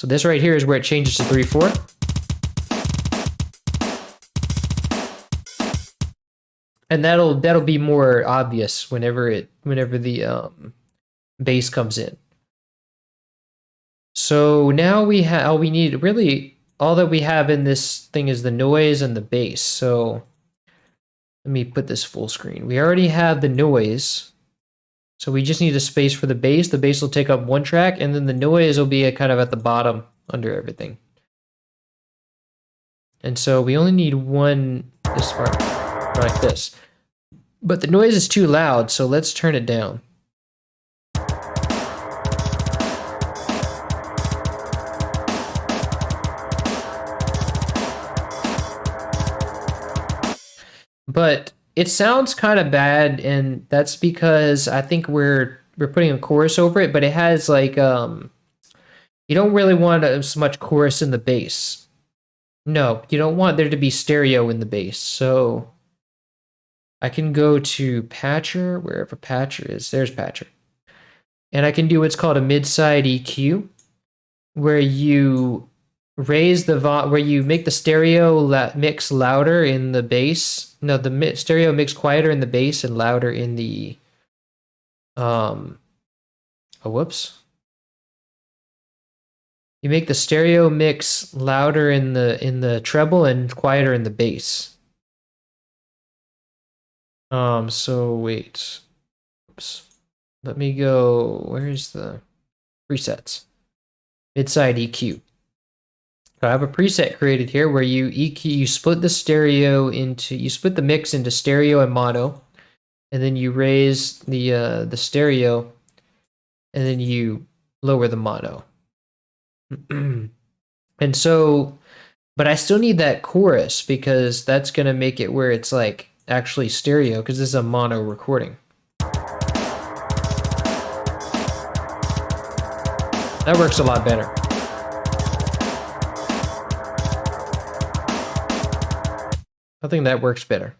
So this right here is where it changes to 3/4. And that'll be more obvious whenever the bass comes in. So now we have all we need really all that we have in this thing is the noise and the bass. So let me put this full screen. We already have the noise. So we just need a space for the bass. The bass will take up one track, and then the noise will be kind of at the bottom under everything. And so we only need one this far, like this. But the noise is too loud, so let's turn it down. But it sounds kind of bad, and that's because I think we're putting a chorus over it, but it has like you don't really want as much chorus in the bass. No, you don't want there to be stereo in the bass. So I can go to Patcher, wherever Patcher is. There's Patcher. And I can do what's called a mid-side EQ, where you raise the where you make the stereo mix louder in the bass. No, the stereo mix quieter in the bass and louder in the oh, whoops. You make the stereo mix louder in the treble and quieter in the bass. So wait. Oops. Let me go, where's the presets? Mid-side EQ. So I have a preset created here where you split the split the mix into stereo and mono, and then you raise the stereo, and then you lower the mono. And so, but I still need that chorus because that's gonna make it where it's like actually stereo because this is a mono recording. That works a lot better. I think that works better.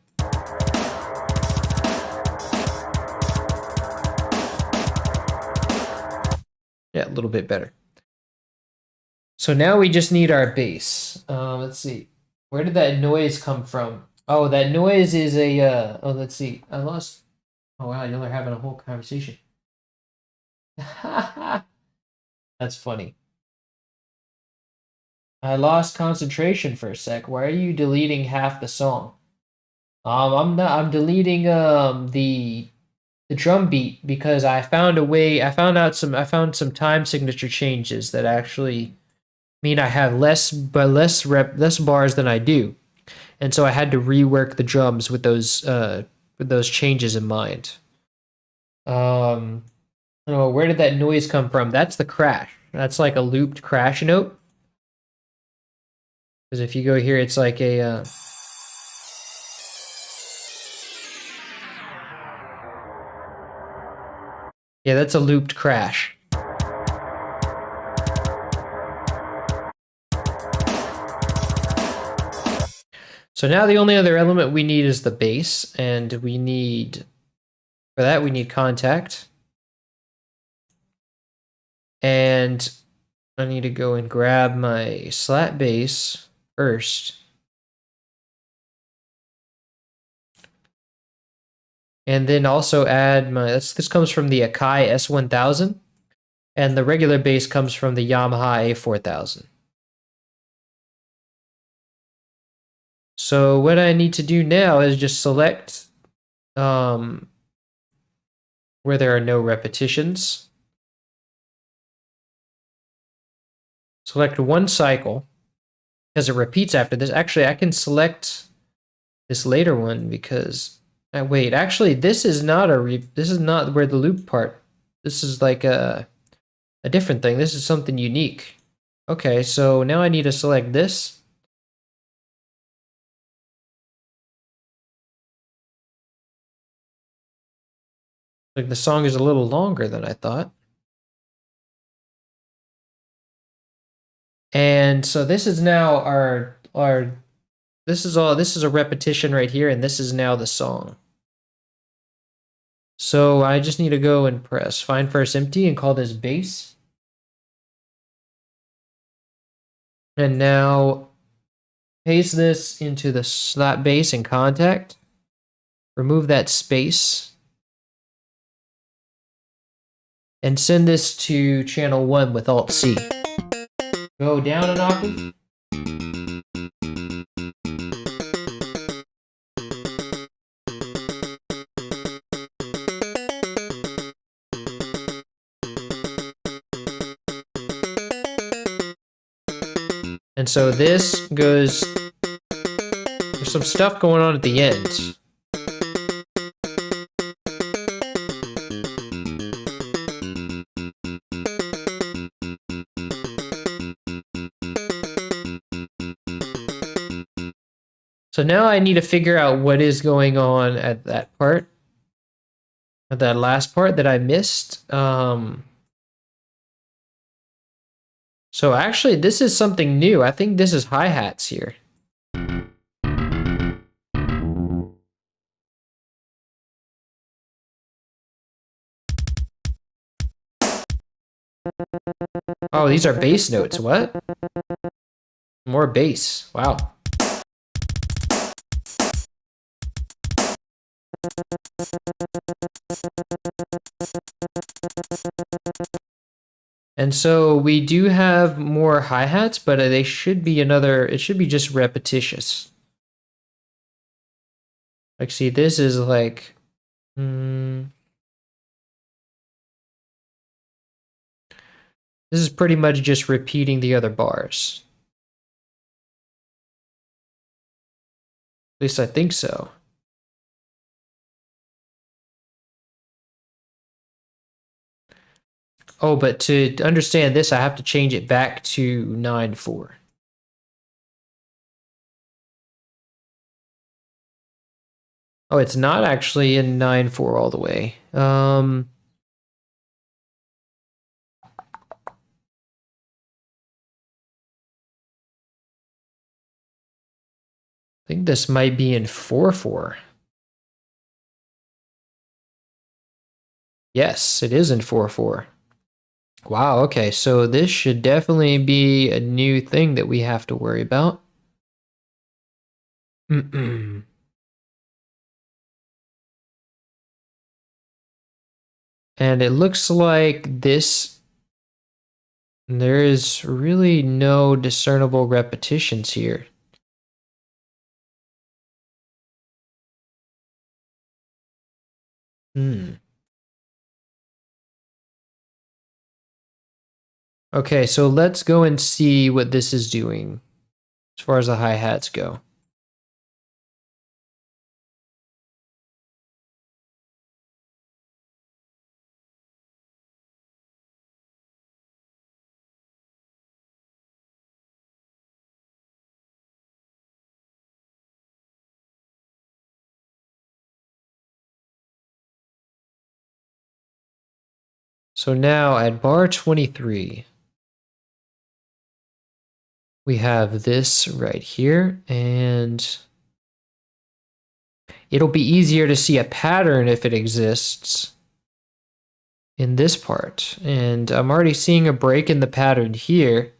Yeah, a little bit better. So now we just need our bass. Let's see. Where did that noise come from? Oh, that noise is a, oh, let's see. I lost. Oh, wow, y'all are having a whole conversation. That's funny. I lost concentration for a sec. Why are you deleting half the song? I'm not. I'm deleting the drum beat because I found a way. I found some time signature changes that actually mean I have less bars than I do, and so I had to rework the drums with those changes in mind. Oh, where did that noise come from? That's the crash. That's like a looped crash note. Because if you go here, it's like a yeah, that's a looped crash. So now the only other element we need is the bass, and for that we need contact. And I need to go and grab my slat bass first. And then also add this comes from the Akai S1000, and the regular bass comes from the Yamaha A4000. So what I need to do now is just select where there are no repetitions. Select one cycle because it repeats after this. Actually, I can select this later one because wait, actually this is not where the loop part. This is like a different thing. This is something unique. Okay, so now I need to select this. Like the song is a little longer than I thought. And so this is now this is a repetition right here, and this is now the song. So I just need to go and press find first empty and call this bass. And now paste this into the slap bass in contact. Remove that space. And send this to channel 1 with Alt-C. Go down an octave. And so this goes, there's some stuff going on at the end. So now I need to figure out what is going on at that part, at that last part that I missed. So actually, this is something new. I think this is hi-hats here. Oh, these are bass notes. What? More bass. Wow. And so we do have more hi-hats, but they should be it should be just repetitious. Like, see, this is like, this is pretty much just repeating the other bars. At least I think so. Oh, but to understand this, I have to change it back to 9/4. Oh, it's not actually in 9/4 all the way. I think this might be in 4/4. Yes, it is in 4/4. Wow, okay, so this should definitely be a new thing that we have to worry about. And it looks like there is really no discernible repetitions here. Okay, so let's go and see what this is doing as far as the hi-hats go. So now at bar 23, we have this right here, and it'll be easier to see a pattern if it exists in this part. And I'm already seeing a break in the pattern here,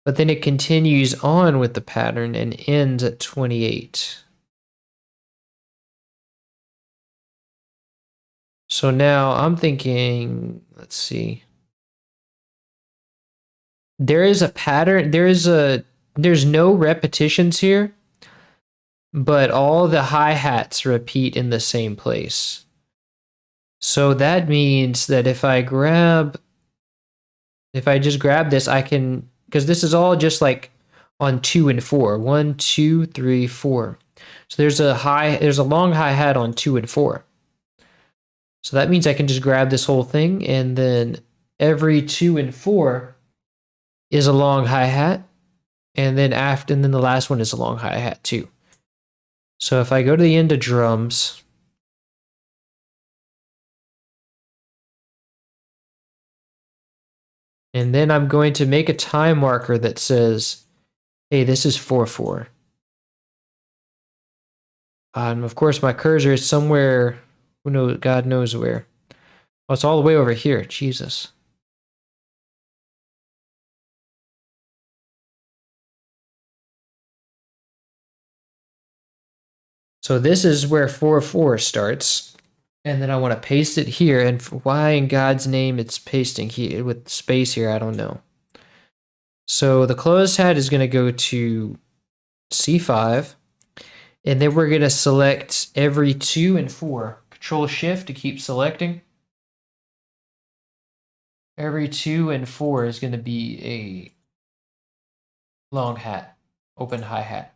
but then it continues on with the pattern and ends at 28. So now I'm thinking, let's see. There is a pattern, there's no repetitions here, but all the hi-hats repeat in the same place. So that means that if I just grab this, I can, because this is all just like on 2 and 4. 1, 2, 3, 4. So there's a long hi-hat on 2 and 4. So that means I can just grab this whole thing, and then every 2 and 4 is a long hi-hat, and then the last one is a long hi-hat too. So if I go to the end of drums, and then I'm going to make a time marker that says, hey, this is 4/4. And of course my cursor is somewhere, God knows where. Oh, it's all the way over here, Jesus. So this is where 4/4 starts. And then I want to paste it here. And why in God's name it's pasting here with space here, I don't know. So the closed hat is going to go to C5. And then we're going to select every 2 and 4. Control Shift to keep selecting. Every 2 and 4 is going to be a long hat, open hi-hat.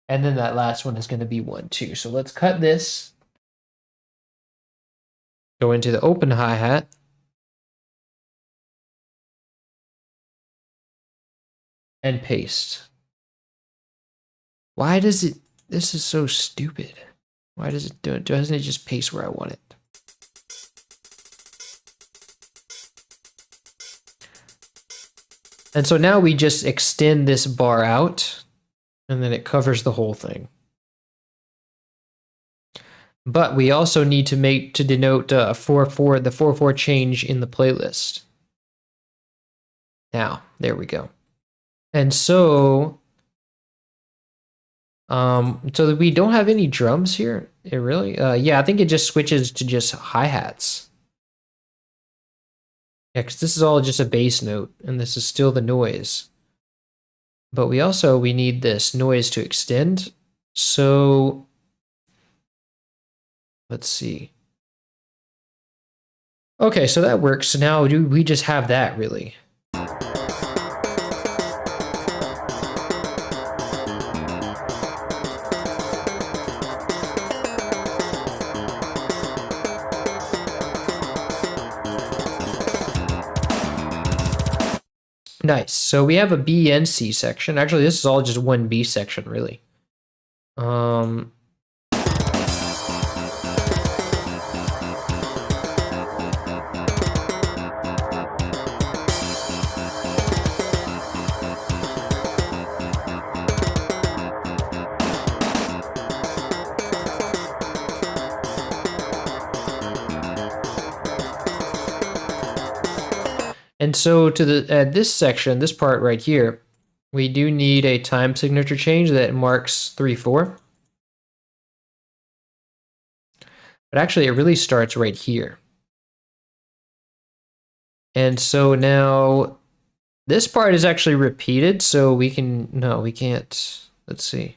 And then that last one is going to be 1, 2. So let's cut this. Go into the open hi-hat. And paste. Why does it, this is so stupid. Why does it do it? Doesn't it just paste where I want it? And so now we just extend this bar out, and then it covers the whole thing. But we also need to make to denote the 4/4 change in the playlist. Now, there we go. And so we don't have any drums here. It really, yeah, I think it just switches to just hi-hats. Yeah, because this is all just a bass note, and this is still the noise. But we need this noise to extend. So let's see. Okay, so that works. So now we just have that really. Nice. So we have a B and C section. Actually, this is all just one B section, really. And so to this section, this part right here, we do need a time signature change that marks 3/4. But actually, it really starts right here. And so now this part is actually repeated, so we can, no, we can't. Let's see.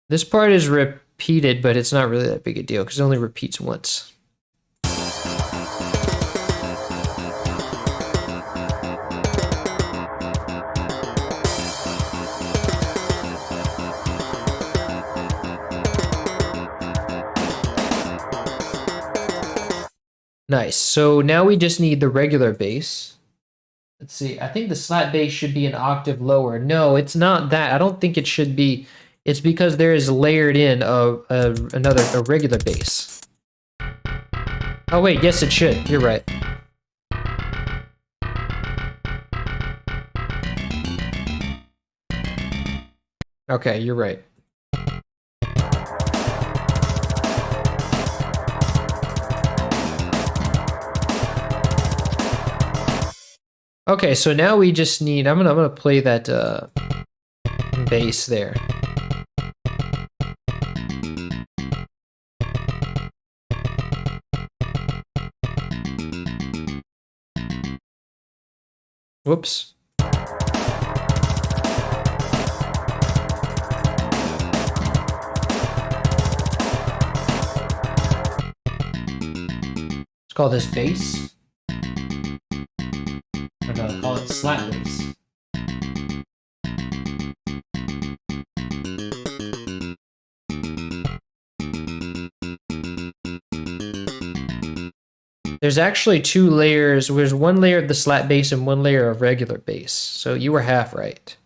This part is repeated, but it's not really that big a deal because it only repeats once. Nice. So now we just need the regular bass. Let's see. I think the slat bass should be an octave lower. No, it's not that. I don't think it should be. It's because there is layered in a regular bass. Oh wait, yes it should. You're right. Okay, you're right. Okay, so now we just need, I'm gonna play that bass there. Whoops. Let's call this bass. Or no, call it slat bass. There's actually 2 layers. There's 1 layer of the slat bass and 1 layer of regular bass. So you were half right.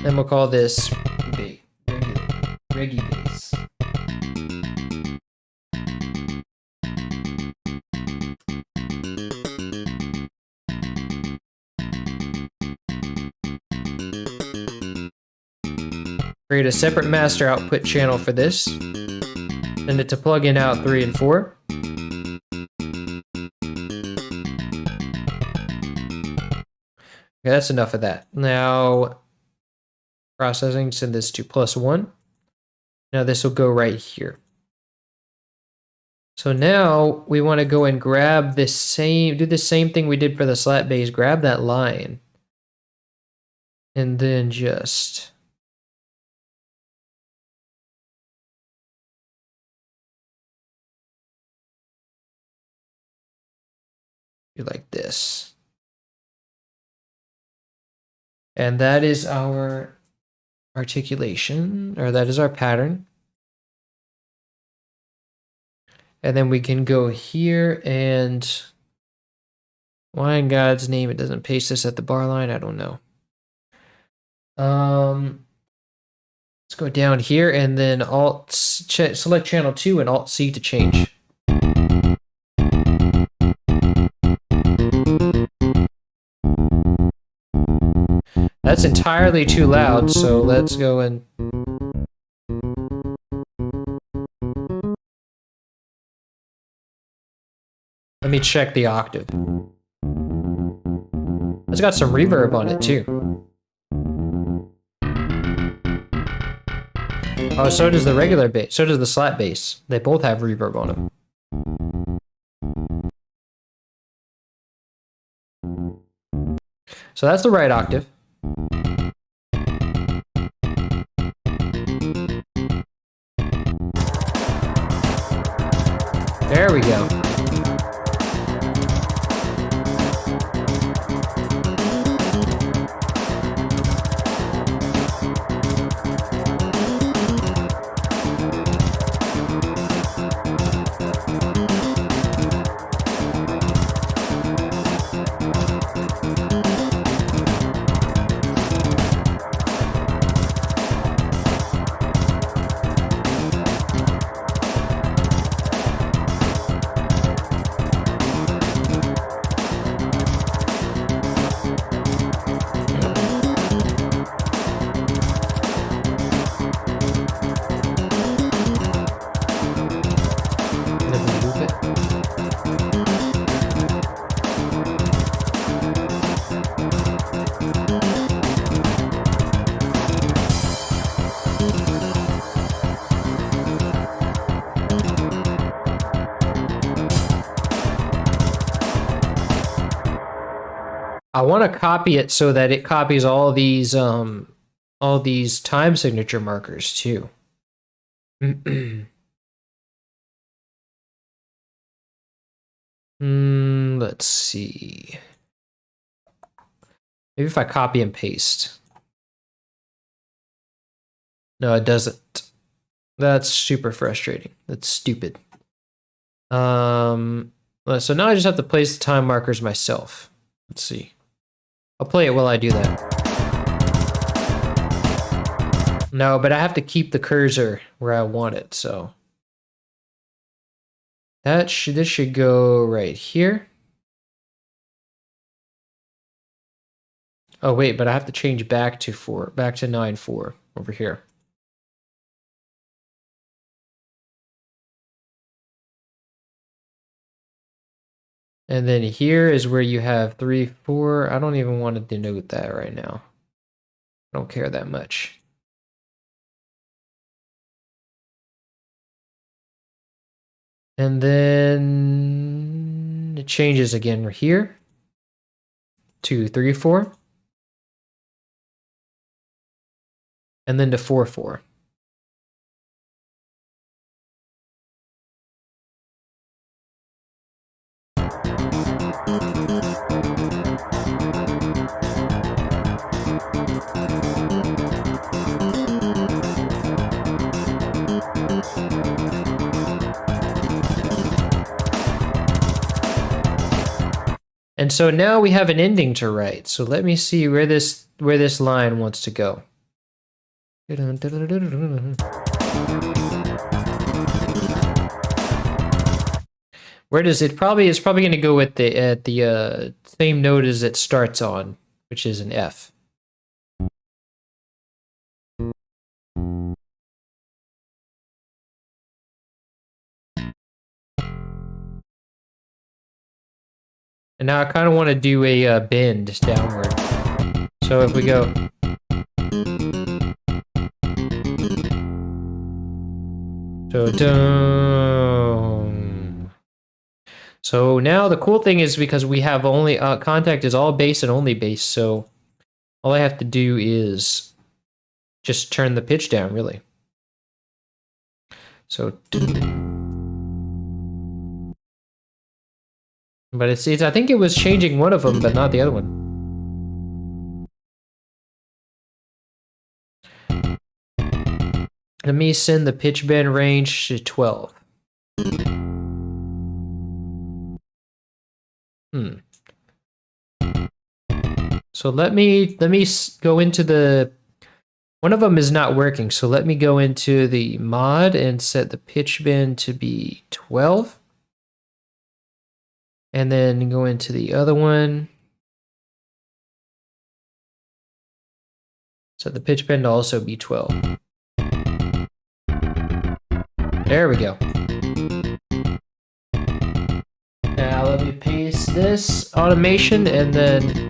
Then we'll call this reggae bass. create a separate master output channel for this. Send it to plugin out 3 and 4. Okay, that's enough of that. Now, processing, send this to +1. Now this will go right here. So now we want to go and grab this same, do the same thing we did for the slap bass, grab that line. And then just do like this. And that is our articulation, or that is our pattern. And then we can go here and why in God's name it doesn't paste this at the bar line, I don't know. Let's go down here and then select channel 2 and Alt C to change. That's entirely too loud, so let's go and let me check the octave. It's got some reverb on it too. Oh, so does the regular bass. So does the slap bass. They both have reverb on them. So that's the right octave. There we go. I want to copy it so that it copies all these time signature markers too. Let's see. Maybe if I copy and paste. No, it doesn't. That's super frustrating. That's stupid. So now I just have to place the time markers myself. Let's see. I'll play it while I do that. No, but I have to keep the cursor where I want it, so. This should go right here. Oh wait, but I have to change back to 9/4 over here. And then here is where you have 3/4. I don't even want to denote that right now. I don't care that much. And then it changes again here to 3/4. And then to 4/4. And so now we have an ending to write. So let me see where this line wants to go. Where does it it's probably going to go at the same note as it starts on, which is an F. And now I kind of want to do a bend downward. So if we go... So down. So now the cool thing is because we have only... Contact is all bass and only bass, so all I have to do is just turn the pitch down, really. So... But it's I think it was changing one of them, but not the other one. Let me send the pitch bend range to 12. So let me go into the... One of them is not working, so let me go into the mod and set the pitch bend to be 12. And then go into the other one. Set the pitch bend to also be 12. There we go. Now let me paste this automation and then...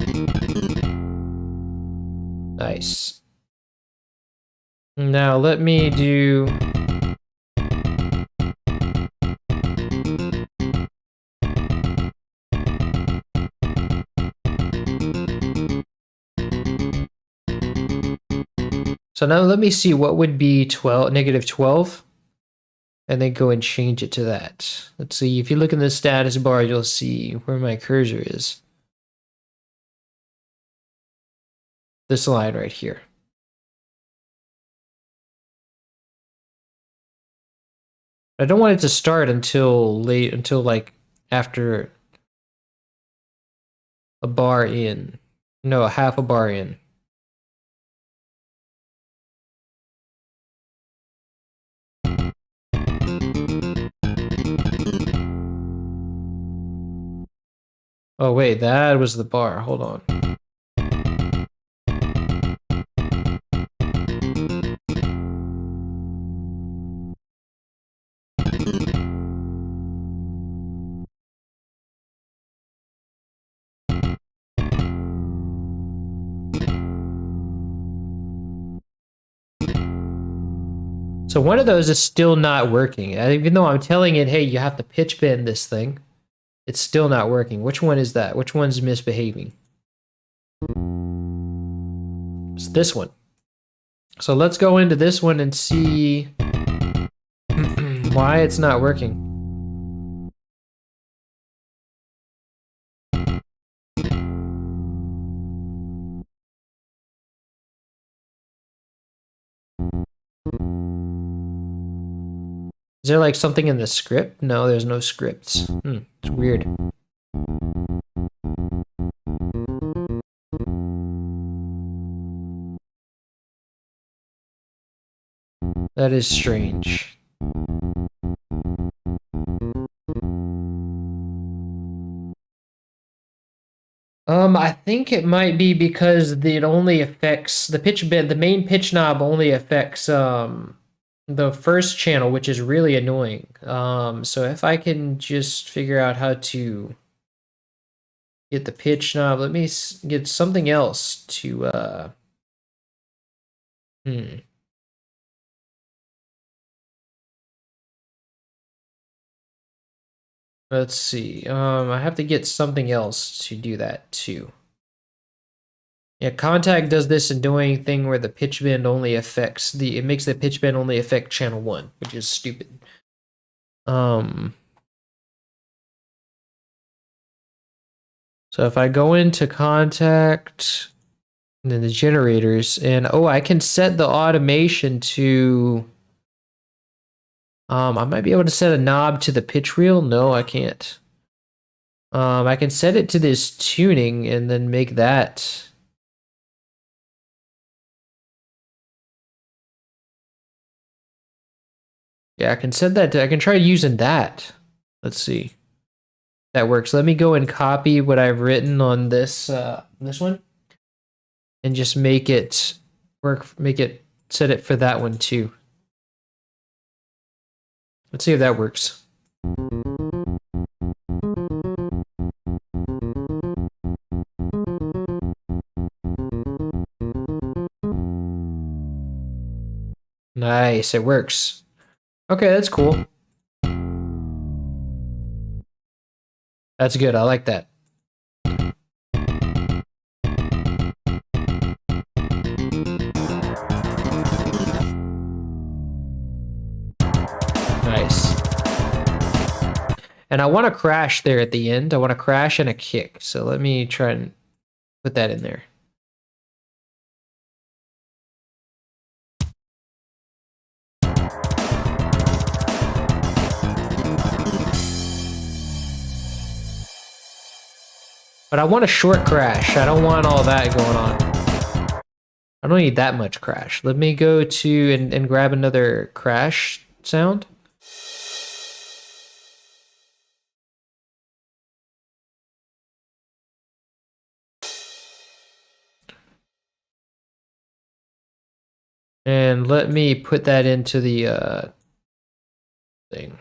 Nice. Now let me do... So now let me see what would be negative 12. And then go and change it to that. Let's see, if you look in the status bar, you'll see where my cursor is. This line right here. I don't want it to start until like after a bar in. No, half a bar in. Oh wait, that was the bar. Hold on. So one of those is still not working. Even though I'm telling it, hey, you have to pitch bend this thing, it's still not working. Which one is that? Which one's misbehaving? It's this one. So let's go into this one and see why it's not working. Is there like something in the script? No, there's no scripts. It's weird. That is strange. I think it might be because it only affects the pitch bend. The main pitch knob only affects the first channel, which is really annoying. So if I can just figure out how to get the pitch knob, let me get something else to Let's see. I have to get something else to do that too. Yeah, Contact does this annoying thing where the pitch bend only affects it makes the pitch bend only affect channel 1, which is stupid. So if I go into Contact, and then the generators, and I can set the automation to... I might be able to set a knob to the pitch wheel. No, I can't. I can set it to this tuning and then make that... Yeah, I can set that to... I can try using that. Let's see. That works. Let me go and copy what I've written on this this one. And just make it work, set it for that one too. Let's see if that works. Nice, it works. Okay, that's cool. That's good, I like that. Nice. And I want to crash there at the end. I want to crash and a kick. So let me try and put that in there. But I want a short crash. I don't want all that going on. I don't need that much crash. Let me go to and grab another crash sound. And let me put that into the thing.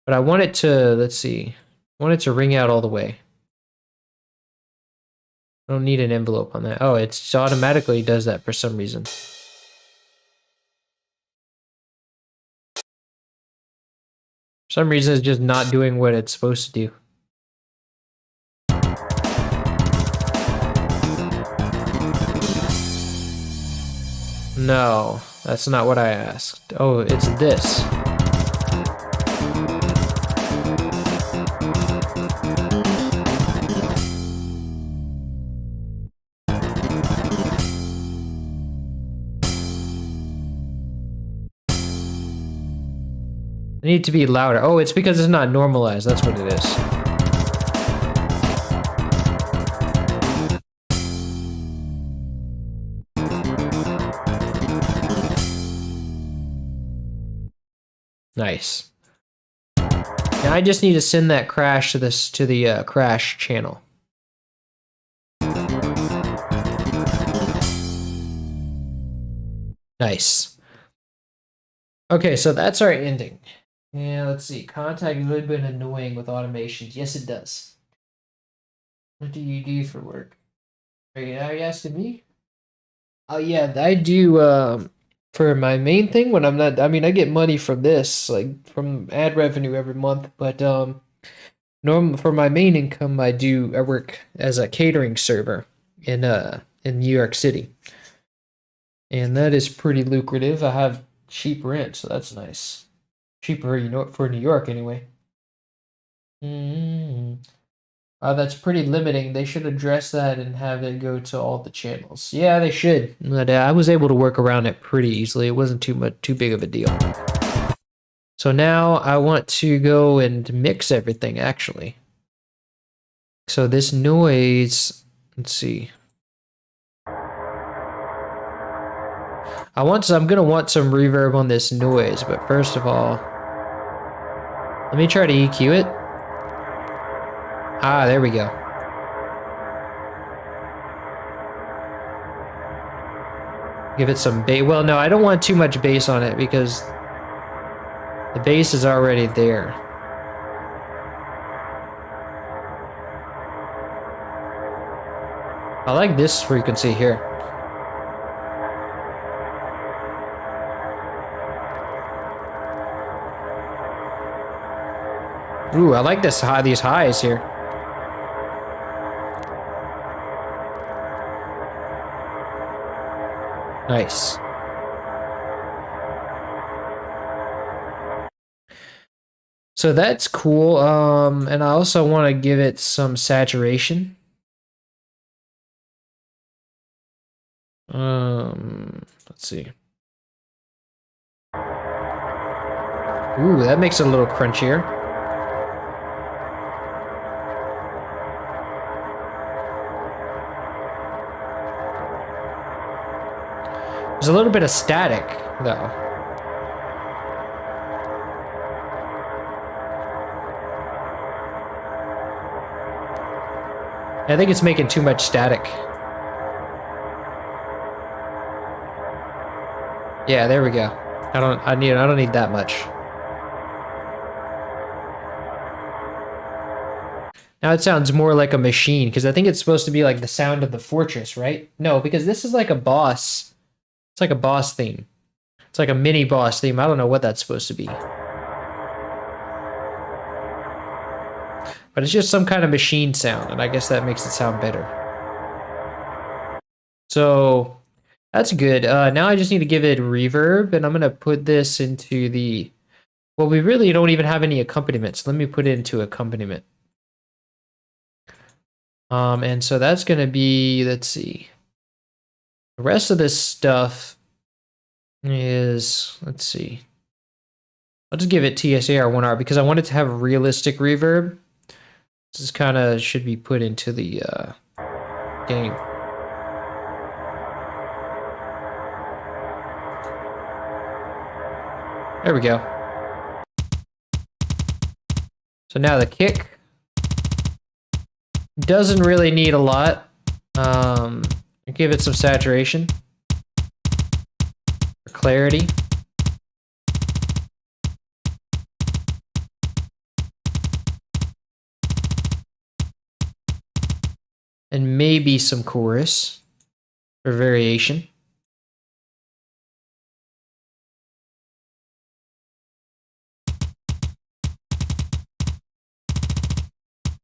But I want it to, let's see. I want it to ring out all the way. I don't need an envelope on that. Oh, it automatically does that for some reason. For some reason, it's just not doing what it's supposed to do. No, that's not what I asked. Oh, it's this. I need to be louder. Oh, it's because it's not normalized. That's what it is. Nice. Now I just need to send that crash to the crash channel. Nice. Okay, so that's our ending. Yeah, let's see. Contact a little bit annoying with automations. Yes, it does. What do you do for work? Are you asking me? Oh yeah, I do for my main thing when I'm not, I mean I get money from this, like from ad revenue every month, but for my main income I work as a catering server in New York City. And that is pretty lucrative. I have cheap rent, so that's nice. Cheaper, you know, for New York anyway. That's pretty limiting. They should address that and have it go to all the channels. Yeah, they should. But I was able to work around it pretty easily. It wasn't too big of a deal. So now I want to go and mix everything actually. So this noise, let's see. I'm gonna want some reverb on this noise, but first of all, let me try to EQ it. Ah, there we go. Give it some bass. Well, no, I don't want too much bass on it because the bass is already there. I like this frequency here. Ooh, I like these highs here. Nice. So that's cool. And I also want to give it some saturation. Let's see. Ooh, that makes it a little crunchier. There's a little bit of static, though. I think it's making too much static. Yeah, there we go. I don't need that much. Now it sounds more like a machine, because I think it's supposed to be like the sound of the fortress, right? No, because this is like a boss. It's like a boss theme. It's like a mini boss theme. I don't know what that's supposed to be. But it's just some kind of machine sound, and I guess that makes it sound better. So that's good. Now I just need to give it reverb, and I'm going to put this into the... Well, we really don't even have any accompaniments. Let me put it into accompaniment. And so that's going to be, let's see. The rest of this stuff is, let's see. I'll just give it TSAR1R because I want it to have realistic reverb. This is kind of should be put into the game. There we go. So now the kick doesn't really need a lot. Give it some saturation for clarity. And maybe some chorus for variation.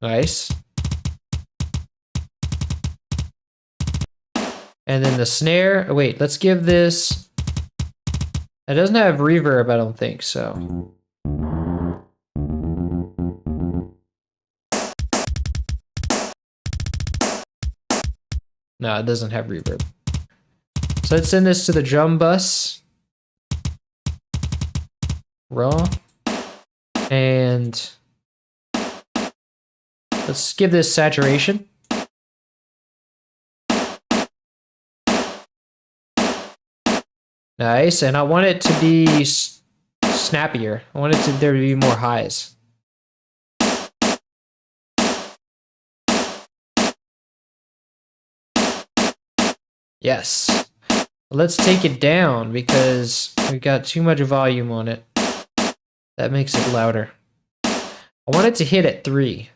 Nice. And then the snare. Oh, wait, let's give this... It doesn't have reverb, I don't think, so... No, it doesn't have reverb. So let's send this to the drum bus. Raw. And... let's give this saturation. Nice, and I want it to be snappier. I want there to be more highs. Yes. Let's take it down because we got too much volume on it. That makes it louder. I want it to hit at 3.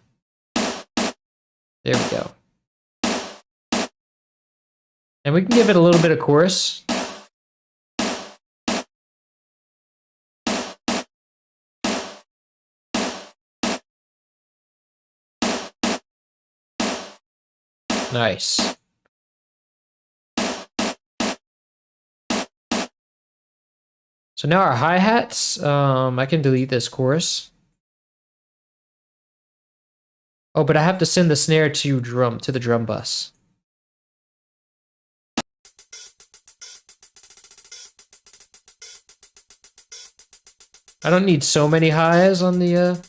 There we go. And we can give it a little bit of chorus. Nice. So now our hi-hats, I can delete this chorus. Oh, but I have to send the snare to the drum bus. I don't need so many highs on the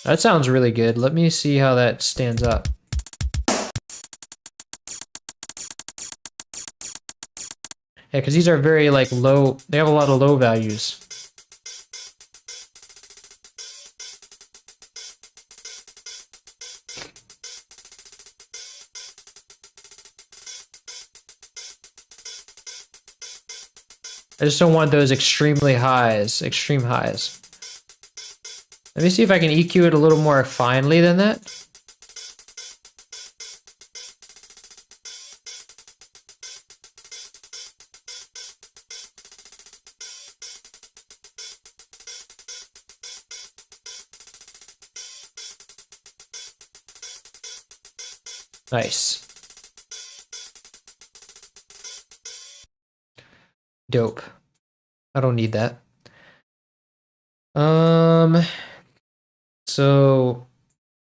That sounds really good. Let me see how that stands up. Yeah, because these are very like low. They have a lot of low values. I just don't want those extremely highs, extreme highs. Let me see if I can EQ it a little more finely than that. Nice. Dope. I don't need that. So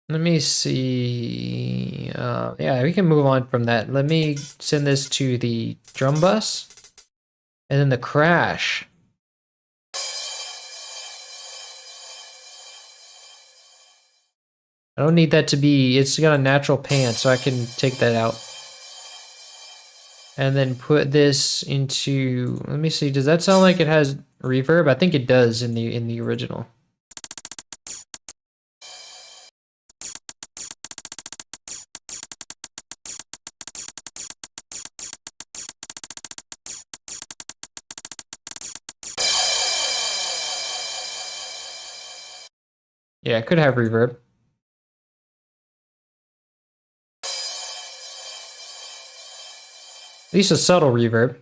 let me see. Yeah, we can move on from that. Let me send this to the drum bus and then the crash. I don't need that to be, it's got a natural pan, so I can take that out. And then put this into, let me see, does that sound like it has reverb? I think it does in the original. Yeah, it could have reverb. At least a subtle reverb.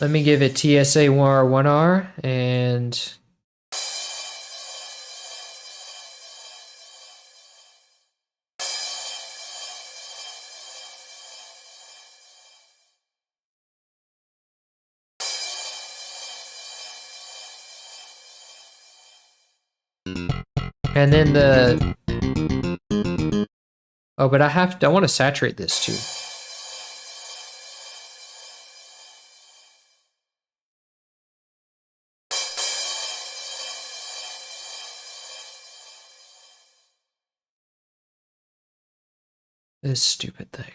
Let me give it TSA 1R and then the, oh, but I want to saturate this too. This stupid thing.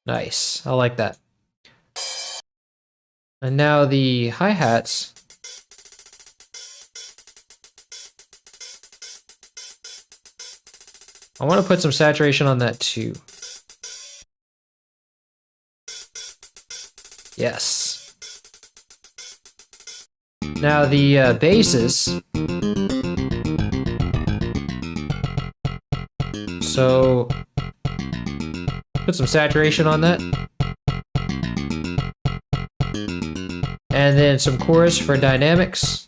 Nice, I like that. And now the hi-hats. I want to put some saturation on that too. Yes. Now the basses. So put some saturation on that. And then some chorus for dynamics.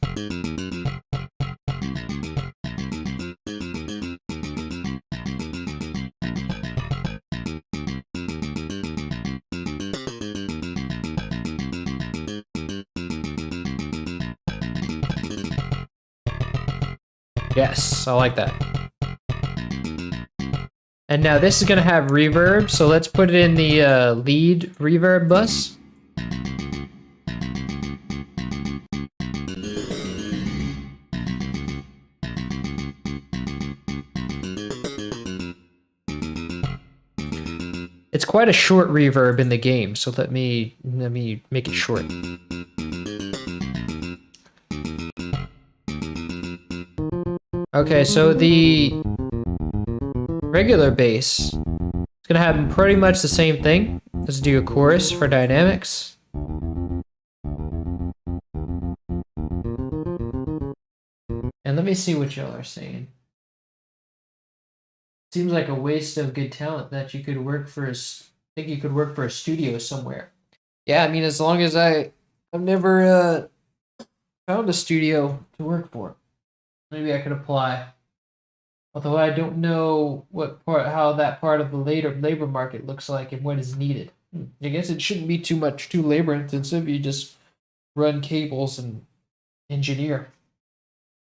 Yes, I like that. And now this is gonna have reverb, so let's put it in the lead reverb bus. It's quite a short reverb in the game, so let me make it short. Okay, so the regular bass is gonna have pretty much the same thing. Let's do a chorus for dynamics. And let me see what y'all are saying. Seems like a waste of good talent that you could work for think you could work for a studio somewhere. Yeah, I mean, as long as I've never found a studio to work for. Maybe I could apply. Although I don't know how that part of the labor market looks like and what is needed. I guess it shouldn't be too labor intensive. You just run cables and engineer.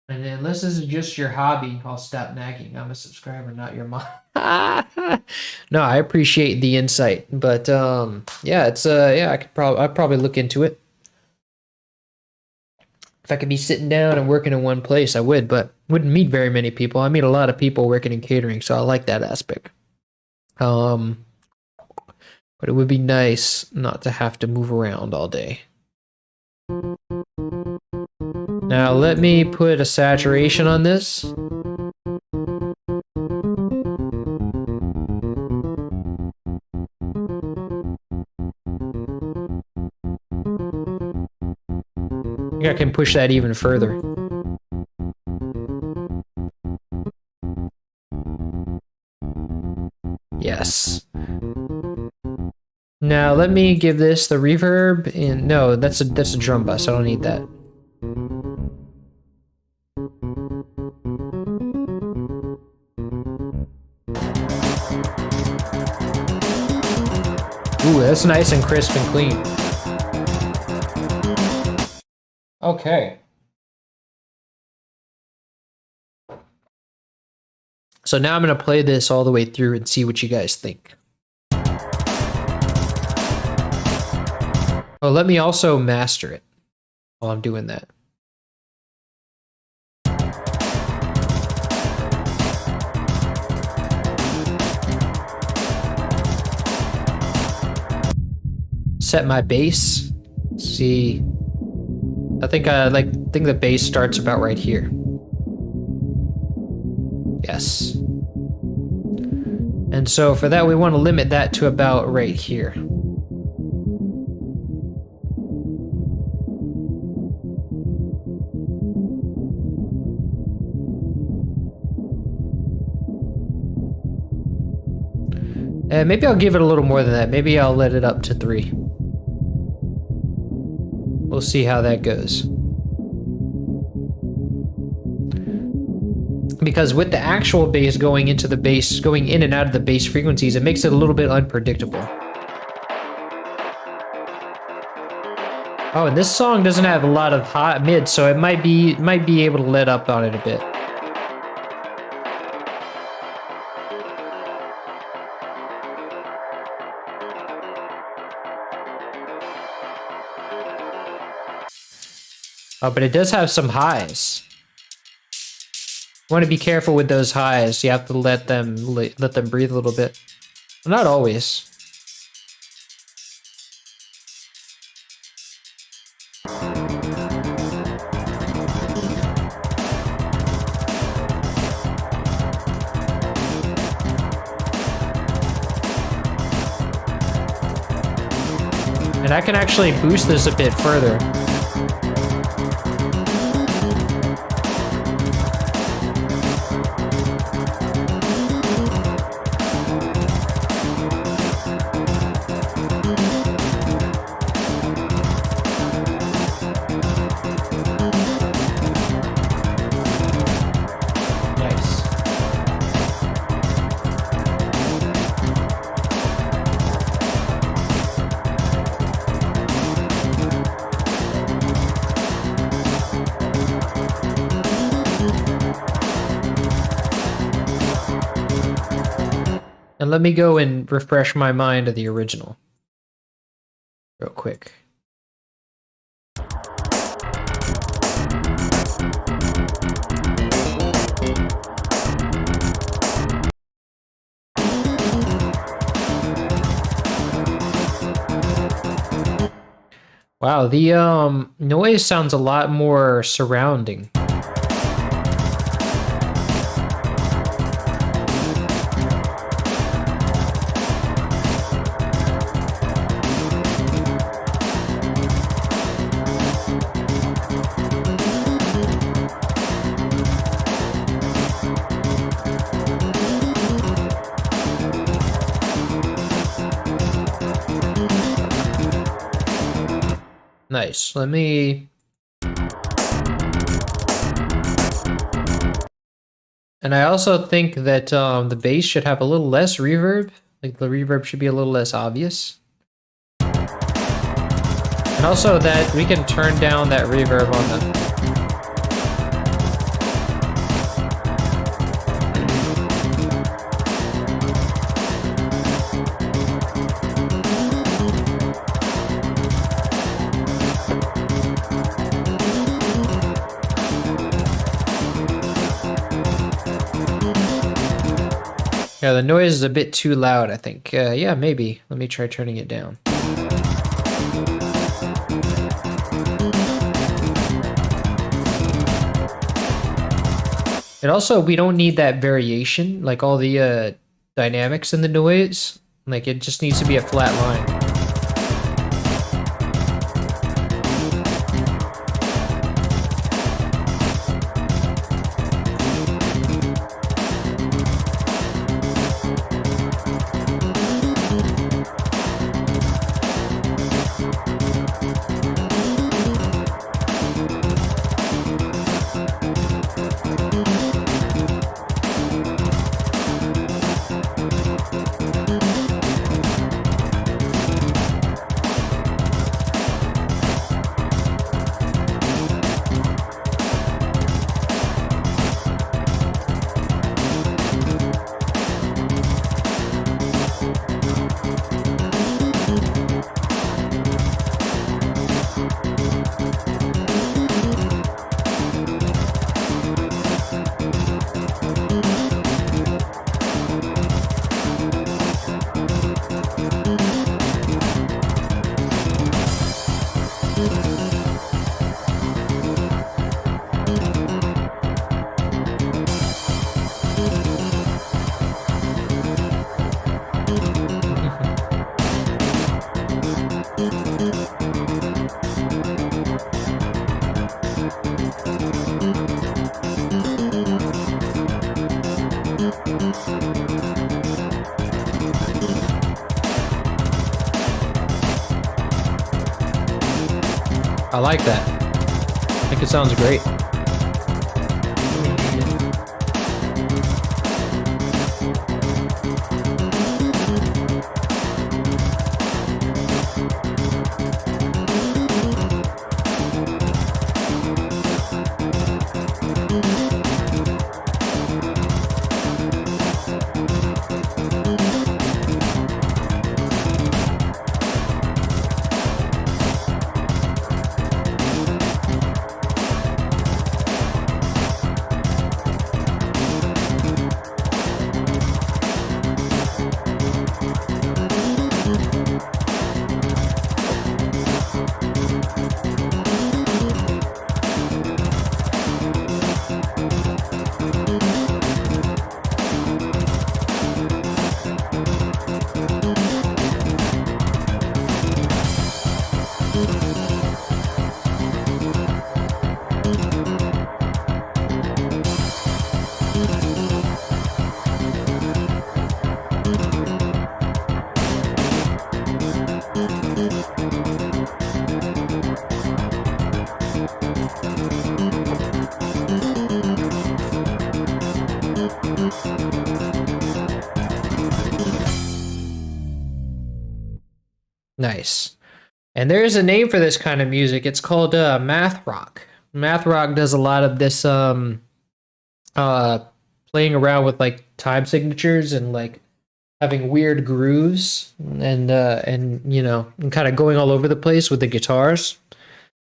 And unless this is just your hobby, I'll stop nagging. I'm a subscriber, not your mom. No, I appreciate the insight, but yeah, it's yeah, I'd probably look into it. If I could be sitting down and working in one place, I would, but wouldn't meet very many people. I meet a lot of people working in catering, so I like that aspect. But it would be nice not to have to move around all day. Now let me put a saturation on this. I think I can push that even further. Yes. Now let me give this the reverb, and no, that's a drum bus. I don't need that. Ooh, that's nice and crisp and clean. Okay. So now I'm going to play this all the way through and see what you guys think. Oh, let me also master it while I'm doing that. set my bass. See, I think the bass starts about right here. Yes. And so for that, we want to limit that to about right here. And maybe I'll give it a little more than that. Maybe I'll let it up to 3. We'll see how that goes. Because with the actual bass going into the bass, going in and out of the bass frequencies, it makes it a little bit unpredictable. Oh, and this song doesn't have a lot of high mid, so it might be able to let up on it a bit. Oh, but it does have some highs. You want to be careful with those highs. You have to let them breathe a little bit. Well, not always. And I can actually boost this a bit further. And let me go and refresh my mind of the original real quick. Wow, the noise sounds a lot more surrounding. Nice. Let me... And I also think that the bass should have a little less reverb. Like the reverb should be a little less obvious. And also that we can turn down that reverb on the... Yeah, the noise is a bit too loud, I think. Yeah, maybe. Let me try turning it down. And also, we don't need that variation, like all the dynamics in the noise. Like, it just needs to be a flat line. I like that. I think it sounds great. Nice. And there is a name for this kind of music. It's called math rock. Math rock does a lot of this uh playing around with like time signatures and like having weird grooves and you know, and kind of going all over the place with the guitars.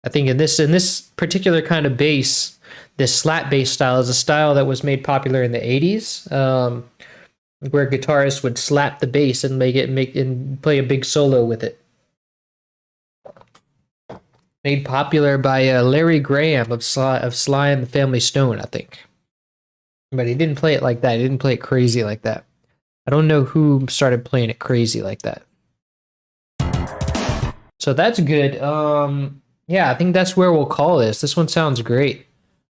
I think in this particular kind of bass, this slat bass style is a style that was made popular in the 80s. Where guitarists would slap the bass and make and play a big solo with it. Made popular by Larry Graham of Sly and the Family Stone, I think. But he didn't play it like that. He didn't play it crazy like that. I don't know who started playing it crazy like that. So that's good. Yeah, I think that's where we'll call this. This one sounds great.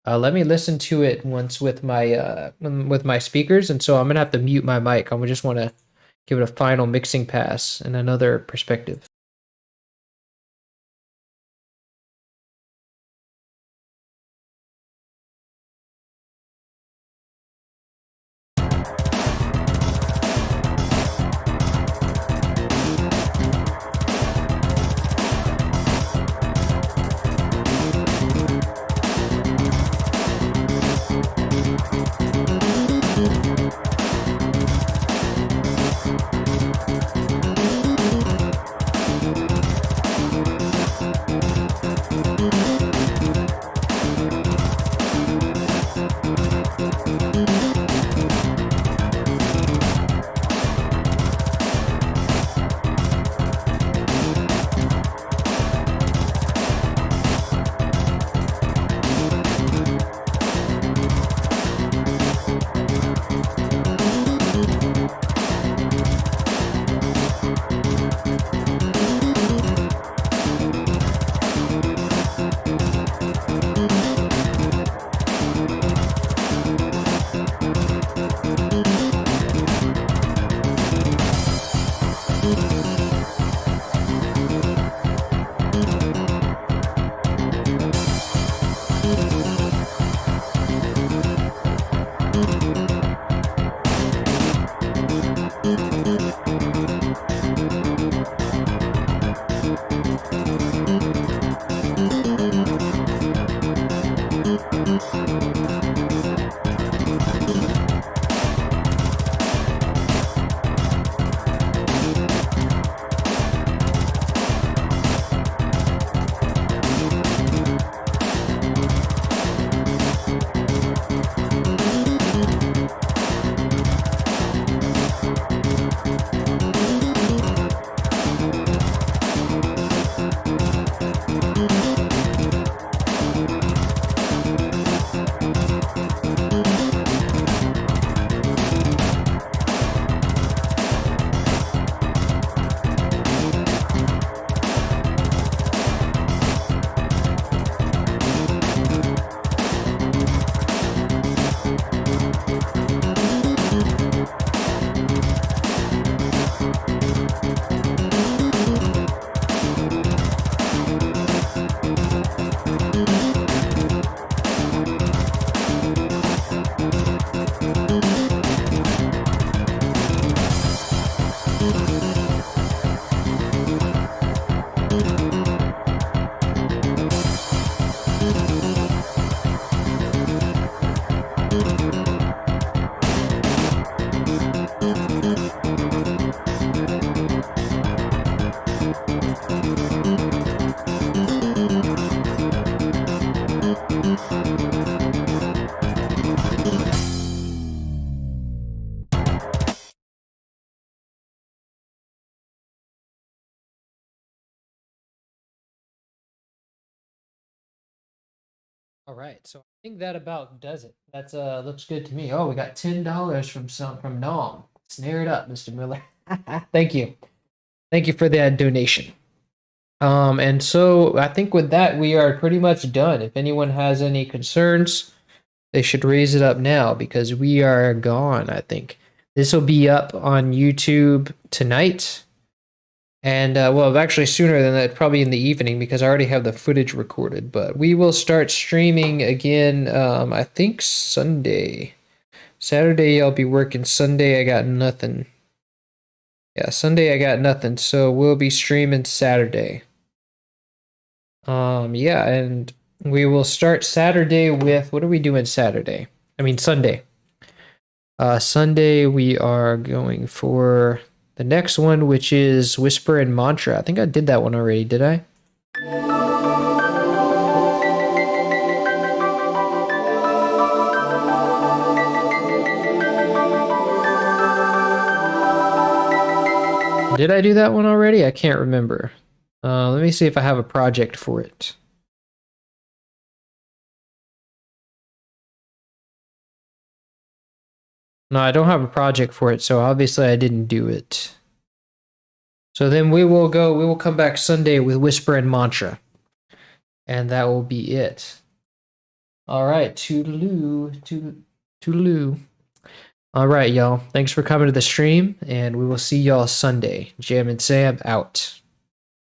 Let me listen to it once with my speakers, and so I'm gonna have to mute my mic. I just want to give it a final mixing pass and another perspective. All right, so I think that about does it. That's looks good to me. Oh, we got $10 from Nom. Snare it up, Mr. Miller. Thank you. Thank you for that donation. And so I think with that we are pretty much done. If anyone has any concerns, they should raise it up now because we are gone, I think. This will be up on YouTube tonight. And well, actually sooner than that, probably in the evening because I already have the footage recorded. But we will start streaming again, I think Sunday. Saturday I'll be working. Sunday I got nothing. Yeah, Sunday I got nothing. So we'll be streaming Saturday. Yeah, and we will start Saturday with, what are we doing Saturday? I mean Sunday. Sunday we are going for the next one, which is Whisper and Mantra. I think I did that one already, did I? Did I do that one already? I can't remember. Let me see if I have a project for it. No, I don't have a project for it, so obviously I didn't do it. So then we will come back Sunday with Whisper and Mantra. And that will be it. All right, toodaloo, toodaloo. All right, y'all. Thanks for coming to the stream, and we will see y'all Sunday. Jam and Sam out.